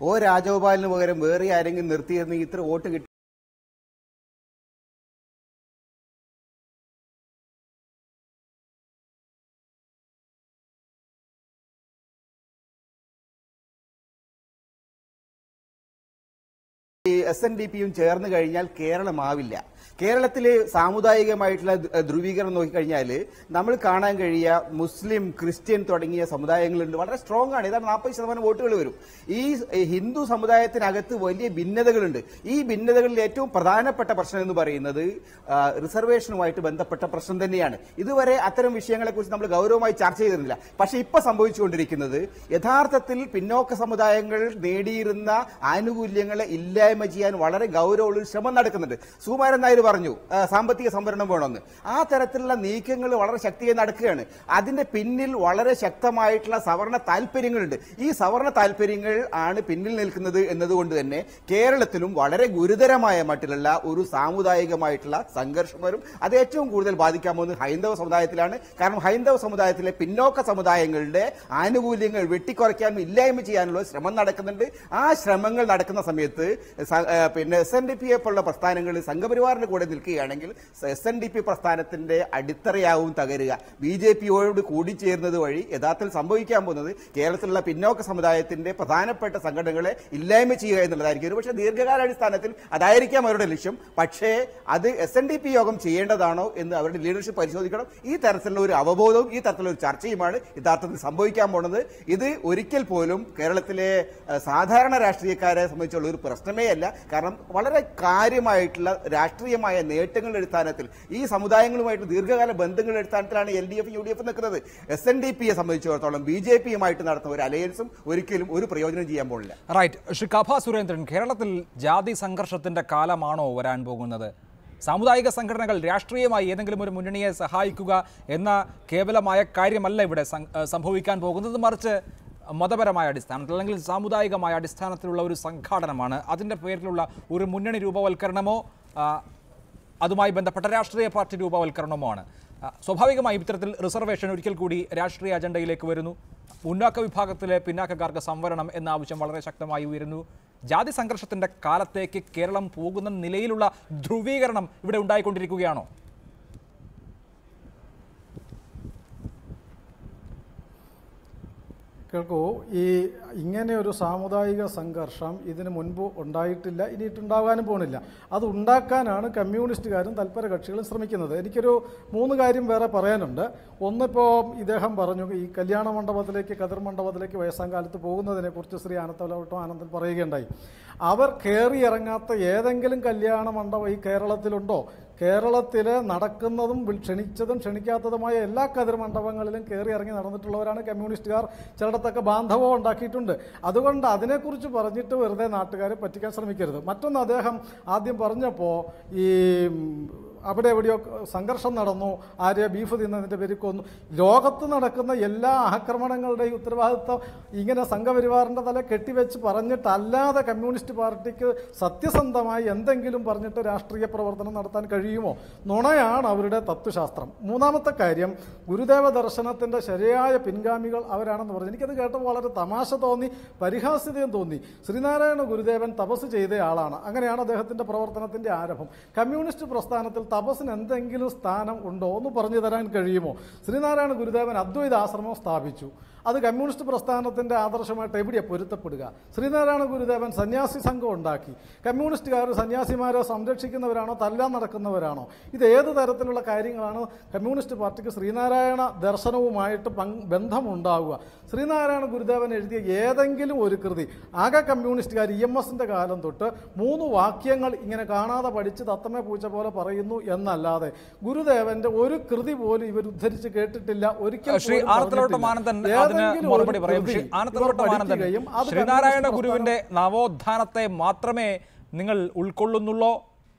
രാജഗോപാലിന് പകരം വേറെ ആരെങ്കിലും നിർത്തിയിരുന്നെങ്കിൽ ഇത്ര വോട്ട് കിട്ടി SNDPയും ചേർന്ന് കഴിഞ്ഞാൽ കേരളമാവില്ല. കേരളത്തിൽ സാമുദായികമായിട്ടുള്ള ധ്രുവീകരണം നോക്കിക്കഴിഞ്ഞാൽ നമ്മൾ കാണാൻ കഴിയുക മുസ്ലിം, ക്രിസ്ത്യൻ തുടങ്ങിയ സമുദായങ്ങളുണ്ട്. വളരെ സ്ട്രോങ് ആണ്. ഏതാണ്ട് 40% വോട്ടുകൾ വരും. ഈ ഹിന്ദു സമുദായത്തിനകത്ത് വലിയ ഭിന്നതകളുണ്ട്. ഈ ഭിന്നതകളിൽ ഏറ്റവും പ്രധാനപ്പെട്ട പ്രശ്നം എന്ന് പറയുന്നത് റിസർവേഷനുമായിട്ട് ബന്ധപ്പെട്ട പ്രശ്നം തന്നെയാണ്. ഇതുവരെ അത്തരം വിഷയങ്ങളെക്കുറിച്ച് നമ്മൾ ഗൗരവമായി ചർച്ച ചെയ്തിരുന്നില്ല. പക്ഷേ ഇപ്പോൾ സംഭവിച്ചുകൊണ്ടിരിക്കുന്നത് യഥാർത്ഥത്തിൽ പിന്നോക്ക സമുദായങ്ങൾ നേടിയിരുന്ന ആനുകൂല്യങ്ങളെ ഇല്ലായ്മ ചെയ്യാൻ വളരെ ഗൗരവമുള്ള ശ്രമം നടക്കുന്നുണ്ട്. സുകുമാരൻ നായർ പറഞ്ഞു സാമ്പത്തിക സംവരണം വേണമെന്ന്. ആ തരത്തിലുള്ള നീക്കങ്ങൾ വളരെ ശക്തിയായി നടക്കുകയാണ്. അതിന്റെ പിന്നിൽ വളരെ ശക്തമായിട്ടുള്ള സവർണ താല്പര്യങ്ങളുണ്ട്. ഈ സവർണ താല്പര്യങ്ങൾ ആണ് പിന്നിൽ നിൽക്കുന്നത് എന്നതുകൊണ്ട് തന്നെ കേരളത്തിലും വളരെ ഗുരുതരമായ മട്ടിലുള്ള ഒരു സാമുദായികമായിട്ടുള്ള സംഘർഷം വരും. അത് ഏറ്റവും കൂടുതൽ ബാധിക്കാൻ പോകുന്നത് ഹൈന്ദവ സമുദായത്തിലാണ്. കാരണം ഹൈന്ദവ സമുദായത്തിലെ പിന്നോക്ക സമുദായങ്ങളുടെ ആനുകൂല്യങ്ങൾ വെട്ടിക്കുറയ്ക്കാനും ഇല്ലായ്മ ചെയ്യാനുള്ള ശ്രമം നടക്കുന്നുണ്ട്. ആ ശ്രമങ്ങൾ നടക്കുന്ന സമയത്ത് SNDPയെ പോലുള്ള പ്രസ്ഥാനങ്ങൾ സംഘപരിവാറിന്റെ കൂടെ നിൽക്കുകയാണെങ്കിൽ SNDP പ്രസ്ഥാനത്തിന്റെ അടിത്തറയാവും തകരുക. BJPയോട് കൂടിച്ചേരുന്നത് വഴി യഥാർത്ഥത്തിൽ സംഭവിക്കാൻ പോകുന്നത് കേരളത്തിലുള്ള പിന്നോക്ക സമുദായത്തിന്റെ പ്രധാനപ്പെട്ട സംഘടനകളെ ഇല്ലായ്മ ചെയ്യുക എന്നുള്ളതായിരിക്കും. പക്ഷേ ദീർഘകാലാടിസ്ഥാനത്തിൽ അതായിരിക്കാം അവരുടെ ലക്ഷ്യം. പക്ഷേ അത് SNDP യോഗം ചെയ്യേണ്ടതാണോ എന്ന് അവരുടെ ലീഡർഷിപ്പ് പരിശോധിക്കണം. ഈ തരത്തിലുള്ള ഒരു അവബോധവും ഈ തരത്തിലുള്ള ഒരു ചർച്ചയുമാണ് യഥാർത്ഥത്തിൽ സംഭവിക്കാൻ പോകുന്നത്. ഇത് ഒരിക്കൽ പോലും കേരളത്തിലെ സാധാരണ രാഷ്ട്രീയക്കാരെ സംബന്ധിച്ചുള്ള ഒരു പ്രശ്നമേ അല്ല. കാരണം വളരെ കാര്യമായിട്ടുള്ള രാഷ്ട്രീയമായ നേട്ടങ്ങളുടെ അടിസ്ഥാനത്തിൽ ഈ സമുദായങ്ങളുമായിട്ട് ദീർഘകാല ബന്ധങ്ങളുടെ അടിസ്ഥാനത്തിലാണ് LDF UDF നിൽക്കുന്നത്. SNDPയെ സംബന്ധിച്ചിടത്തോളം BJPയുമായിട്ട് നടത്തുന്ന ഒരു അലയൻസും ഒരിക്കലും ഒരു പ്രയോജനം ചെയ്യാൻ പോകുന്നില്ല. റൈറ്റ്. ശ്രീ കഫ സുരേന്ദ്രൻ, കേരളത്തിൽ ജാതി സംഘർഷത്തിന്റെ കാലമാണോ വരാൻ പോകുന്നത്? സാമുദായിക സംഘടനകൾ രാഷ്ട്രീയമായി ഏതെങ്കിലും ഒരു മുന്നണിയെ സഹായിക്കുക എന്ന കേവലമായ കാര്യമല്ല ഇവിടെ സംഭവിക്കാൻ പോകുന്നത്. മറിച്ച് മതപരമായ അടിസ്ഥാനത്തിൽ അല്ലെങ്കിൽ സാമുദായികമായ അടിസ്ഥാനത്തിലുള്ള ഒരു സംഘാടനമാണ്. അതിൻ്റെ പേരിലുള്ള ഒരു മുന്നണി രൂപവൽക്കരണമോ അതുമായി ബന്ധപ്പെട്ട രാഷ്ട്രീയ പാർട്ടി രൂപവൽക്കരണമോ ആണ്. സ്വാഭാവികമായും ഇത്തരത്തിൽ റിസർവേഷൻ ഒരിക്കൽ കൂടി രാഷ്ട്രീയ അജണ്ടയിലേക്ക് വരുന്നു. മുന്നാക്ക വിഭാഗത്തിലെ പിന്നാക്കക്കാർക്ക് സംവരണം എന്ന ആവശ്യം വളരെ ശക്തമായി ഉയരുന്നു. ജാതി സംഘർഷത്തിൻ്റെ കാലത്തേക്ക് കേരളം പോകുന്ന നിലയിലുള്ള ധ്രുവീകരണം ഇവിടെ ഉണ്ടായിക്കൊണ്ടിരിക്കുകയാണോ? കേൾക്കൂ, ഇങ്ങനെ ഒരു സാമുദായിക സംഘർഷം ഇതിനു മുൻപ് ഉണ്ടായിട്ടില്ല, ഇനിയിട്ടുണ്ടാകാനും പോകുന്നില്ല. അത് ഉണ്ടാക്കാനാണ് കമ്മ്യൂണിസ്റ്റുകാരും തൽപര കക്ഷികളും ശ്രമിക്കുന്നത്. എനിക്കൊരു 3 കാര്യം വേറെ പറയാനുണ്ട്. ഒന്നിപ്പോൾ ഇദ്ദേഹം പറഞ്ഞു ഈ കല്യാണ മണ്ഡപത്തിലേക്ക്, കതിർ മണ്ഡപത്തിലേക്ക് വയസ്സാം കാലത്ത് പോകുന്നതിനെക്കുറിച്ച് ശ്രീ ആനന്ദൻ പറയുകയുണ്ടായി. അവർ കയറിയിറങ്ങാത്ത ഏതെങ്കിലും കല്യാണ മണ്ഡപം ഈ കേരളത്തിലുണ്ടോ? കേരളത്തിൽ നടക്കുന്നതും ക്ഷണിച്ചതും ക്ഷണിക്കാത്തതുമായ എല്ലാ കതിർ മണ്ഡപങ്ങളിലും കയറി ഇറങ്ങി നടന്നിട്ടുള്ളവരാണ് കമ്മ്യൂണിസ്റ്റുകാർ. ചിലയിടത്തൊക്കെ ബാന്ധവം ഉണ്ടാക്കിയിട്ടുണ്ട്. അതുകൊണ്ട് അതിനെക്കുറിച്ച് പറഞ്ഞിട്ട് വെറുതെ നാട്ടുകാരെ പറ്റിക്കാൻ ശ്രമിക്കരുത്. മറ്റൊന്ന്, അദ്ദേഹം ആദ്യം പറഞ്ഞപ്പോൾ ഈ അവിടെ എവിടെയോ സംഘർഷം നടന്നു, ആരെയോ ബീഫ് തിന്നതിൻ്റെ പേരിൽ കൊന്നു. ലോകത്ത് നടക്കുന്ന എല്ലാ ആക്രമണങ്ങളുടെയും ഉത്തരവാദിത്വം ഇങ്ങനെ സംഘപരിവാറിൻ്റെ തല കെട്ടിവെച്ച് പറഞ്ഞിട്ടല്ലാതെ കമ്മ്യൂണിസ്റ്റ് പാർട്ടിക്ക് സത്യസന്ധമായി എന്തെങ്കിലും പറഞ്ഞിട്ട് രാഷ്ട്രീയ പ്രവർത്തനം നടത്താൻ കഴിയുമോ? നുണയാണ് അവരുടെ തത്വശാസ്ത്രം. മൂന്നാമത്തെ കാര്യം, ഗുരുദേവ ദർശനത്തിൻ്റെ ശരിയായ പിൻഗാമികൾ അവരാണെന്ന് പറഞ്ഞു. എനിക്കത് കേട്ടപ്പോൾ വളരെ തമാശ തോന്നി, പരിഹാസ്യതയും തോന്നി. ശ്രീനാരായണ ഗുരുദേവൻ തപസ് ചെയ്ത ആളാണ്. അങ്ങനെയാണ് അദ്ദേഹത്തിൻ്റെ പ്രവർത്തനത്തിൻ്റെ ആരംഭം. കമ്മ്യൂണിസ്റ്റ് പ്രസ്ഥാനത്തിൽ തപസ്സിന് എന്തെങ്കിലും സ്ഥാനം ഉണ്ടോ എന്ന് പറഞ്ഞു തരാൻ കഴിയുമോ? ശ്രീനാരായണ ഗുരുദേവൻ അദ്വൈത ആശ്രമം സ്ഥാപിച്ചു. അത് കമ്മ്യൂണിസ്റ്റ് പ്രസ്ഥാനത്തിൻ്റെ ആദർശമായിട്ട് എവിടെയാണ് പൊരുത്തപ്പെടുക? ശ്രീനാരായണ ഗുരുദേവൻ സന്യാസി സംഘം ഉണ്ടാക്കി. കമ്മ്യൂണിസ്റ്റുകാർ സന്യാസിമാരെ സംരക്ഷിക്കുന്നവരാണോ തല്ലാൻ നടക്കുന്നവരാണോ? ഇത് ഏത് തരത്തിലുള്ള കാര്യങ്ങളാണ് കമ്മ്യൂണിസ്റ്റ് പാർട്ടിക്ക് ശ്രീനാരായണ ദർശനവുമായിട്ട് ബന്ധമുണ്ടാവുക? ശ്രീനാരായണ ഗുരുദേവൻ എഴുതിയ ഏതെങ്കിലും ഒരു കൃതി, ആകെ കമ്മ്യൂണിസ്റ്റുകാർ EMSന്റെ കാലം തൊട്ട് 3 വാക്യങ്ങൾ ഇങ്ങനെ കാണാതെ പഠിച്ച് തത്തമ്മ പൂച്ച പോലെ പറയുന്നു എന്നല്ലാതെ ഗുരുദേവന്റെ ഒരു കൃതി പോലും ഇവർ ഉദ്ധരിച്ച് കേട്ടിട്ടില്ല. ഒരിക്കലും ശ്രീനാരായണ ഗുരുവിന്റെ നവോത്ഥാനത്തെ മാത്രമേ നിങ്ങൾ ഉൾക്കൊള്ളുന്നുള്ളോ,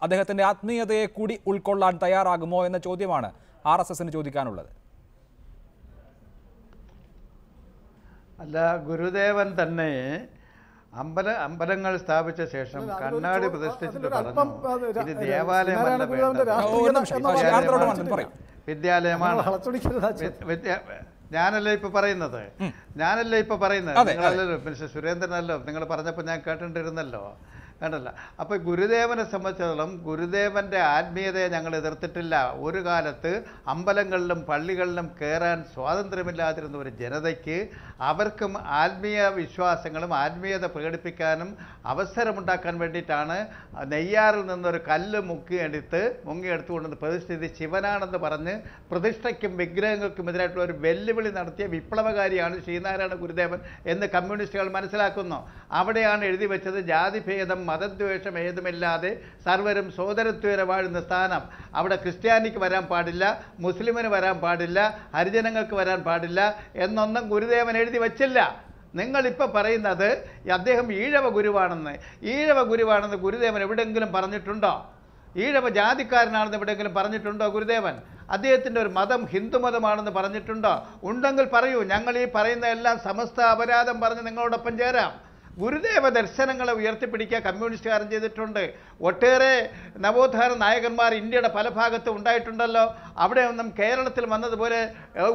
അദ്ദേഹത്തിന്റെ ആത്മീയതയെ കൂടി ഉൾക്കൊള്ളാൻ തയ്യാറാകുമോ എന്ന ചോദ്യമാണ് RSSന് ചോദിക്കാനുള്ളത്. അല്ല, ഗുരുദേവൻ തന്നെ അമ്പലങ്ങൾ സ്ഥാപിച്ച ശേഷം കണ്ണാടി പ്രതിഷ്ഠിച്ചിട്ട് പറഞ്ഞു ഇത് ദേവാലയമല്ല, വിദ്യാലയമാണ്. ഞാനല്ലേ ഇപ്പൊ പറയുന്നത് നിങ്ങളല്ലോ മിസ്റ്റർ സുരേന്ദ്രനല്ലോ, നിങ്ങൾ പറഞ്ഞപ്പോൾ ഞാൻ കേട്ടിട്ടിരുന്നല്ലോ, കണ്ടല്ല. അപ്പോൾ ഗുരുദേവനെ സംബന്ധിച്ചിടത്തോളം ഗുരുദേവൻ്റെ ആത്മീയതയെ ഞങ്ങൾ എതിർത്തിട്ടില്ല. ഒരു കാലത്ത് അമ്പലങ്ങളിലും പള്ളികളിലും കയറാൻ സ്വാതന്ത്ര്യമില്ലാതിരുന്ന ഒരു ജനതയ്ക്ക് അവർക്കും ആത്മീയ വിശ്വാസങ്ങളും ആത്മീയത പ്രകടിപ്പിക്കാനും അവസരമുണ്ടാക്കാൻ വേണ്ടിയിട്ടാണ് നെയ്യാറിൽ നിന്നൊരു കല്ല് മുങ്ങിയെടുത്തുകൊണ്ടെന്ന് പ്രതിഷ്ഠിച്ച് ശിവനാണെന്ന് പറഞ്ഞ് പ്രതിഷ്ഠയ്ക്കും വിഗ്രഹങ്ങൾക്കും എതിരായിട്ടുള്ള ഒരു വെല്ലുവിളി നടത്തിയ വിപ്ലവകാരിയാണ് ശ്രീനാരായണ ഗുരുദേവൻ എന്ന് കമ്മ്യൂണിസ്റ്റുകൾ മനസ്സിലാക്കുന്നു. അവിടെയാണ് എഴുതി വെച്ചത് ജാതിഭേദം മതദ്വേഷം ഏതുമില്ലാതെ സർവരും സോദരത്വേന വാഴുന്ന സ്ഥാനം. അവിടെ ക്രിസ്ത്യാനിക്ക് വരാൻ പാടില്ല, മുസ്ലിമിന് വരാൻ പാടില്ല, ഹരിജനങ്ങൾക്ക് വരാൻ പാടില്ല എന്നൊന്നും ഗുരുദേവൻ എഴുതി വച്ചില്ല. നിങ്ങളിപ്പോൾ പറയുന്നത് അദ്ദേഹം ഈഴവ ഗുരുവാണെന്ന് ഗുരുദേവൻ എവിടെയെങ്കിലും പറഞ്ഞിട്ടുണ്ടോ? ഈഴവ ജാതിക്കാരനാണെന്ന് എവിടെയെങ്കിലും പറഞ്ഞിട്ടുണ്ടോ ഗുരുദേവൻ? അദ്ദേഹത്തിൻ്റെ ഒരു മതം ഹിന്ദുമതമാണെന്ന് പറഞ്ഞിട്ടുണ്ടോ? ഉണ്ടെങ്കിൽ പറയൂ, ഞങ്ങൾ ഈ പറയുന്ന എല്ലാം സമസ്ത അപരാധം പറഞ്ഞ് നിങ്ങളോടൊപ്പം ചേരാം. ഗുരുദേവ ദർശനങ്ങളെ ഉയർത്തിപ്പിടിക്കുക കമ്മ്യൂണിസ്റ്റുകാരൻ ചെയ്തിട്ടുണ്ട്. ഒട്ടേറെ നവോത്ഥാന നായകന്മാർ ഇന്ത്യയുടെ പല ഭാഗത്തും ഉണ്ടായിട്ടുണ്ടല്ലോ. അവിടെ ഒന്നും കേരളത്തിൽ വന്നതുപോലെ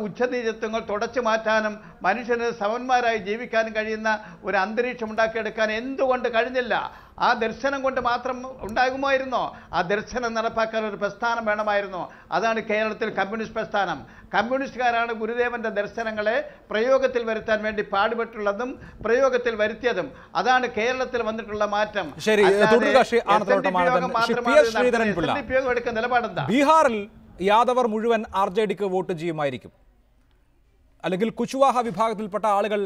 ഉച്ചനീചത്വങ്ങൾ തുടച്ചു മാറ്റാനും മനുഷ്യന് സമന്മാരായി ജീവിക്കാനും കഴിയുന്ന ഒരു അന്തരീക്ഷം ഉണ്ടാക്കിയെടുക്കാൻ എന്തുകൊണ്ട് കഴിഞ്ഞില്ല? ആ ദർശനം കൊണ്ട് മാത്രം ഉണ്ടാകുമായിരുന്നോ? ആ ദർശനം നടപ്പാക്കാൻ ഒരു പ്രസ്ഥാനം വേണമായിരുന്നു. അതാണ് കേരളത്തിൽ കമ്മ്യൂണിസ്റ്റ് പ്രസ്ഥാനം. കമ്മ്യൂണിസ്റ്റുകാരാണ് ഗുരുദേവന്റെ ദർശനങ്ങളെ പ്രയോഗത്തിൽ വരുത്താൻ വേണ്ടി പാടുപെട്ടുള്ളതും പ്രയോഗത്തിൽ വരുത്തിയതും. അതാണ് കേരളത്തിൽ വന്നിട്ടുള്ള മാറ്റം. നിലപാടെന്താ? ബീഹാറിൽ യാദവർ മുഴുവൻ RJDക്ക് വോട്ട് ചെയ്യുമായിരിക്കും, അല്ലെങ്കിൽ കുച്വാഹ വിഭാഗത്തിൽപ്പെട്ട ആളുകൾ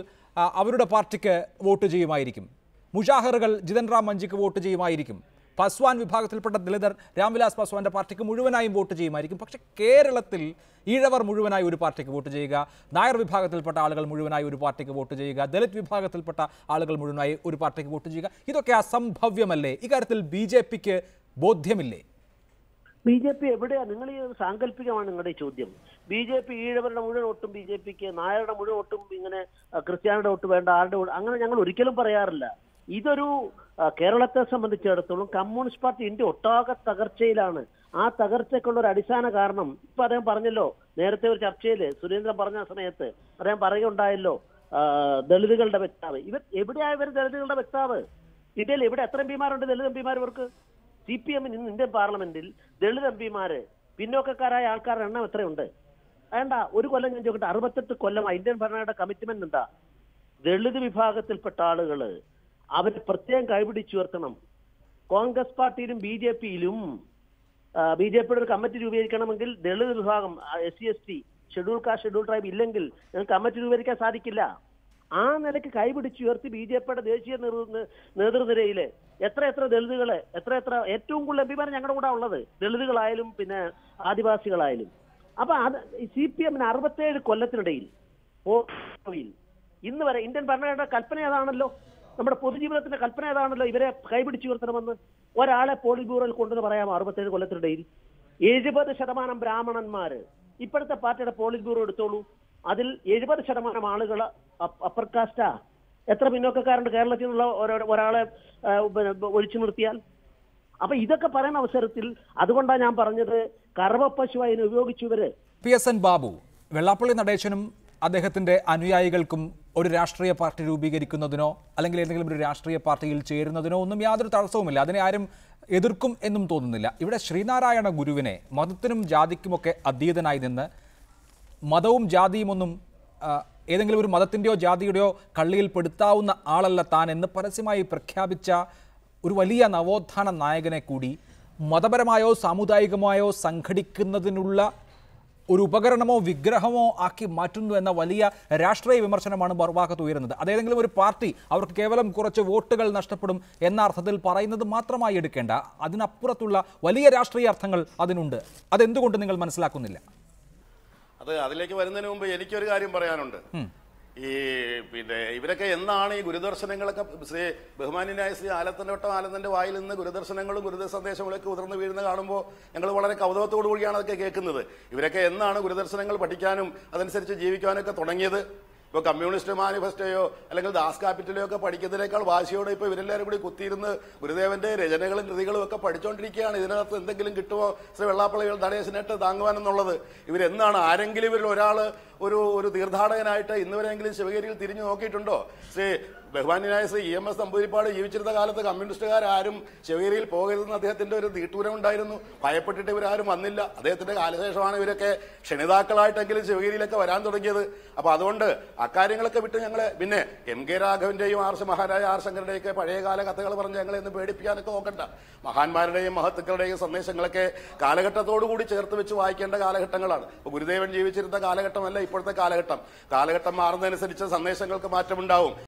അവരുടെ പാർട്ടിക്ക് വോട്ട് ചെയ്യുമായിരിക്കും. മുജാഹിറുകൾ ജിതൻ റാം മഞ്ചിക്ക് വോട്ട് ചെയ്യുമായിരിക്കും. പസ്വാൻ വിഭാഗത്തിൽപ്പെട്ട ദളിതർ രാംവിലാസ് പസ്വാന്റെ പാർട്ടിക്ക് മുഴുവനായും വോട്ട് ചെയ്യുമായിരിക്കും. പക്ഷേ കേരളത്തിൽ ഈഴവർ മുഴുവനായി ഒരു പാർട്ടിക്ക് വോട്ട് ചെയ്യുക, നായർ വിഭാഗത്തിൽപ്പെട്ട ആളുകൾ മുഴുവനായി ഒരു പാർട്ടിക്ക് വോട്ട് ചെയ്യുക, ദളിത് വിഭാഗത്തിൽപ്പെട്ട ആളുകൾ മുഴുവനായി ഒരു പാർട്ടിക്ക് വോട്ട് ചെയ്യുക, ഇതൊക്കെ അസംഭവ്യമല്ലേ? ഇക്കാര്യത്തിൽ BJPക്ക് ബോധ്യമില്ലേ? BJP എവിടെയാണ്? നിങ്ങൾ ഈ സാങ്കല്പികമാണ് നിങ്ങളുടെ ഈ ചോദ്യം. BJP ഈഴവരുടെ മുഴുവൻ വോട്ടും BJPക്ക്, നായരുടെ മുഴുവൻ വോട്ടും ഇങ്ങനെ ക്രിസ്ത്യാനിയുടെ വോട്ട് വേണ്ട, ആരുടെ വോട്ട്, അങ്ങനെ ഞങ്ങൾ ഒരിക്കലും പറയാറില്ല. ഇതൊരു കേരളത്തെ സംബന്ധിച്ചിടത്തോളം കമ്മ്യൂണിസ്റ്റ് പാർട്ടി ഇന്ത്യ ഒട്ടാകെ തകർച്ചയിലാണ്. ആ തകർച്ചയ്ക്കുള്ള ഒരു അടിസ്ഥാന കാരണം ഇപ്പൊ അദ്ദേഹം പറഞ്ഞല്ലോ, നേരത്തെ ഒരു ചർച്ചയിൽ സുരേന്ദ്രൻ പറഞ്ഞ സമയത്ത് അദ്ദേഹം പറയുകയുണ്ടായല്ലോ, ദളിതുകളുടെ വക്താവ്. എവിടെയായവർ ദളിതുകളുടെ വക്താവ്? ഇന്ത്യയിൽ എവിടെ എത്ര എംപിമാരുണ്ട് ദളിത് എംപിമാർ? ഇവർക്ക് CPM ഇന്ന് ഇന്ത്യൻ പാർലമെന്റിൽ ദളിത് എംപിമാര്, പിന്നോക്കക്കാരായ ആൾക്കാരുടെ എണ്ണം എത്രയുണ്ട്? വേണ്ട, ഒരു കൊല്ലം ഞാൻ ചോദിക്കട്ടെ, 68 കൊല്ലമായി ഇന്ത്യൻ ഭരണഘടനയുടെ കമ്മിറ്റ്മെന്റ് എന്താ? ദളിത് വിഭാഗത്തിൽപ്പെട്ട ആളുകള് അവര് പ്രത്യേകം കൈപിടിച്ചുയർത്തണം. കോൺഗ്രസ് പാർട്ടിയിലും BJPയിലും BJPയുടെ ഒരു കമ്മിറ്റി രൂപീകരിക്കണമെങ്കിൽ ദളിത് വിഭാഗം, SC/ST, schedule caste, schedule tribe ഇല്ലെങ്കിൽ കമ്മിറ്റി രൂപീകരിക്കാൻ സാധിക്കില്ല. ആ നിലയ്ക്ക് കൈപിടിച്ചുയർത്തി BJPയുടെ ദേശീയ നേതൃനിരയില് എത്ര ദളിതുകളെ, എത്ര ഏറ്റവും കൂടുതൽ എംപിമാർ ഞങ്ങളുടെ കൂടെ ഉള്ളത്, ദളിതുകളായാലും പിന്നെ ആദിവാസികളായാലും. അപ്പൊ അത് CPMന് 67 കൊല്ലത്തിനിടയിൽ ഇന്ന് വരെ ഇന്ത്യൻ ഭരണഘടനയുടെ കൽപ്പന ഏതാണല്ലോ, നമ്മുടെ പൊതുജീവിതത്തിന്റെ കൽപ്പന ഏതാണല്ലോ, ഇവരെ കൈപിടിച്ചുയർത്തണമെന്ന്. ഒരാളെ പോളിറ്റ് ബ്യൂറോയിൽ കൊണ്ടുവന്ന് പറയാമോ 67 കൊല്ലത്തിനിടയിൽ? 70% ബ്രാഹ്മണന്മാര്. ഇപ്പോഴത്തെ പാർട്ടിയുടെ പോളിറ്റ് ബ്യൂറോ എടുത്തോളൂ, അതിൽ 70% ആളുകൾ അപ്പർ കാസ്റ്റാ. എത്ര പിന്നോക്കക്കാരുണ്ട് കേരളത്തിൽ നിന്നുള്ള ഒരാളെ ഒഴിച്ചു നിർത്തിയാൽ? അപ്പൊ ഇതൊക്കെ പറയുന്ന അവസരത്തിൽ അതുകൊണ്ടാണ് ഞാൻ പറഞ്ഞത് കറവപ്പശുവായി ഉപയോഗിച്ചു ഇവര്. PSN ബാബു, വെള്ളാപ്പള്ളി നടേശനും അദ്ദേഹത്തിന്റെ അനുയായികൾക്കും ഒരു രാഷ്ട്രീയ പാർട്ടി രൂപീകരിക്കുന്നതിനോ അല്ലെങ്കിൽ ഏതെങ്കിലും ഒരു രാഷ്ട്രീയ പാർട്ടിയിൽ ചേരുന്നതിനോ ഒന്നും യാതൊരു തടസ്സവുമില്ല. അതിനെ ആരും എതിർക്കും എന്നും തോന്നുന്നില്ല. ഇവിടെ ശ്രീനാരായണ ഗുരുവിനെ മതത്തിനും ജാതിക്കുമൊക്കെ അതീതനായി നിന്ന് മതവും ജാതിയും ഒന്നും ഏതെങ്കിലും ഒരു മതത്തിൻ്റെയോ ജാതിയുടെയോ കള്ളിയിൽ പെടുത്താവുന്ന ആളല്ല താൻ എന്ന് പരസ്യമായി പ്രഖ്യാപിച്ച ഒരു വലിയ നവോത്ഥാന നായകനെ കൂടി മതപരമായോ സാമുദായികമായോ സംഘടിക്കുന്നതിനുള്ള ഒരു ഉപകരണമോ വിഗ്രഹമോ ആക്കി മാറ്റുന്നു എന്ന വലിയ രാഷ്ട്രീയ വിമർശനമാണ് മറുഭാഗത്ത് ഉയരുന്നത്. അതേതെങ്കിലും ഒരു പാർട്ടി അവർക്ക് കേവലം കുറച്ച് വോട്ടുകൾ നഷ്ടപ്പെടും എന്ന അർത്ഥത്തിൽ പറയുന്നത് മാത്രമായി എടുക്കേണ്ട, അതിനപ്പുറത്തുള്ള വലിയ രാഷ്ട്രീയ അർത്ഥങ്ങൾ അതിനുണ്ട്. അതെന്തുകൊണ്ട് നിങ്ങൾ മനസ്സിലാക്കുന്നില്ല? അതിലേക്ക് വരുന്നതിന് മുമ്പ് എനിക്കൊരു കാര്യം പറയാനുണ്ട്. ഇവരൊക്കെ എന്നാണ് ഈ ഗുരുദർശനങ്ങളൊക്കെ ബഹുമാന്യനായ ശ്രീ ആലത്തന്റെ വായിൽ നിന്ന് ഗുരുദർശനങ്ങളും ഗുരുദ സന്ദേശങ്ങളൊക്കെ ഉതിർന്നു വീഴുന്ന കാണുമ്പോൾ ഞങ്ങൾ വളരെ കൗതുകത്തോടു കൂടിയാണ് അതൊക്കെ കേൾക്കുന്നത്. ഇവരൊക്കെ എന്നാണ് ഗുരുദർശനങ്ങൾ പഠിക്കാനും അതനുസരിച്ച് ജീവിക്കാനൊക്കെ തുടങ്ങിയത്? ഇപ്പോൾ കമ്മ്യൂണിസ്റ്റ് മാനിഫെസ്റ്റോയോ അല്ലെങ്കിൽ ദാസ് ക്യാപിറ്റലോ ഒക്കെ പഠിക്കുന്നതിനേക്കാൾ വാശിയോടെ ഇപ്പോൾ ഇവരെല്ലാവരും കൂടി കുത്തിയിരുന്ന് ഗുരുദേവന്റെ രചനകളും കൃതികളും ഒക്കെ പഠിച്ചുകൊണ്ടിരിക്കുകയാണ്. ഇതിനകത്ത് എന്തെങ്കിലും കിട്ടുമോ ശ്രീ വെള്ളാപ്പള്ളി നടേശനായിട്ട് താങ്ങുവാനെന്നുള്ളത്? ഇവരെന്നാണ് ആരെങ്കിലും ഇവരിൽ ഒരാൾ ഒരു തീർത്ഥാടകനായിട്ട് ഇന്നുവരെയെങ്കിലും ശിവഗിരിയിൽ തിരിഞ്ഞു നോക്കിയിട്ടുണ്ടോ? ബഹുമാന്യനായ ശ്രീ EMS നമ്പൂതിരിപ്പാട് ജീവിച്ചിരുന്ന കാലത്ത് കമ്മ്യൂണിസ്റ്റുകാരും ശിവഗിരിയിൽ പോകരുതെന്ന് അദ്ദേഹത്തിന്റെ ഒരു തീട്ടൂരം ഉണ്ടായിരുന്നു. ഭയപ്പെട്ടിട്ട് ഇവരാരും വന്നില്ല. അദ്ദേഹത്തിന്റെ കാലശേഷമാണ് ഇവരൊക്കെ ക്ഷണിതാക്കളായിട്ടെങ്കിലും ശിവഗിരിയിലൊക്കെ വരാൻ തുടങ്ങിയത്. അപ്പൊ അതുകൊണ്ട് അക്കാര്യങ്ങളൊക്കെ വിട്ട് ഞങ്ങളെ പിന്നെ MK രാഘവന്റെയും മഹാരാജ R ശങ്കരുടെയൊക്കെ പഴയകാല കഥകൾ പറഞ്ഞ് ഞങ്ങളെ ഒന്ന് പേടിപ്പിക്കാനൊക്കെ നോക്കണ്ട. മഹാന്മാരുടെയും മഹത്തുക്കളുടെയും സന്ദേശങ്ങളൊക്കെ കാലഘട്ടത്തോടു കൂടി ചേർത്ത് വെച്ച് വായിക്കേണ്ട കാലഘട്ടങ്ങളാണ്. ഇപ്പൊ ഗുരുദേവൻ ജീവിച്ചിരുന്ന കാലഘട്ടമല്ല ഇപ്പോഴത്തെ കാലഘട്ടം. കാലഘട്ടം മാറുന്നതനുസരിച്ച് സന്ദേശങ്ങൾക്ക് മാറ്റമുണ്ടാവും.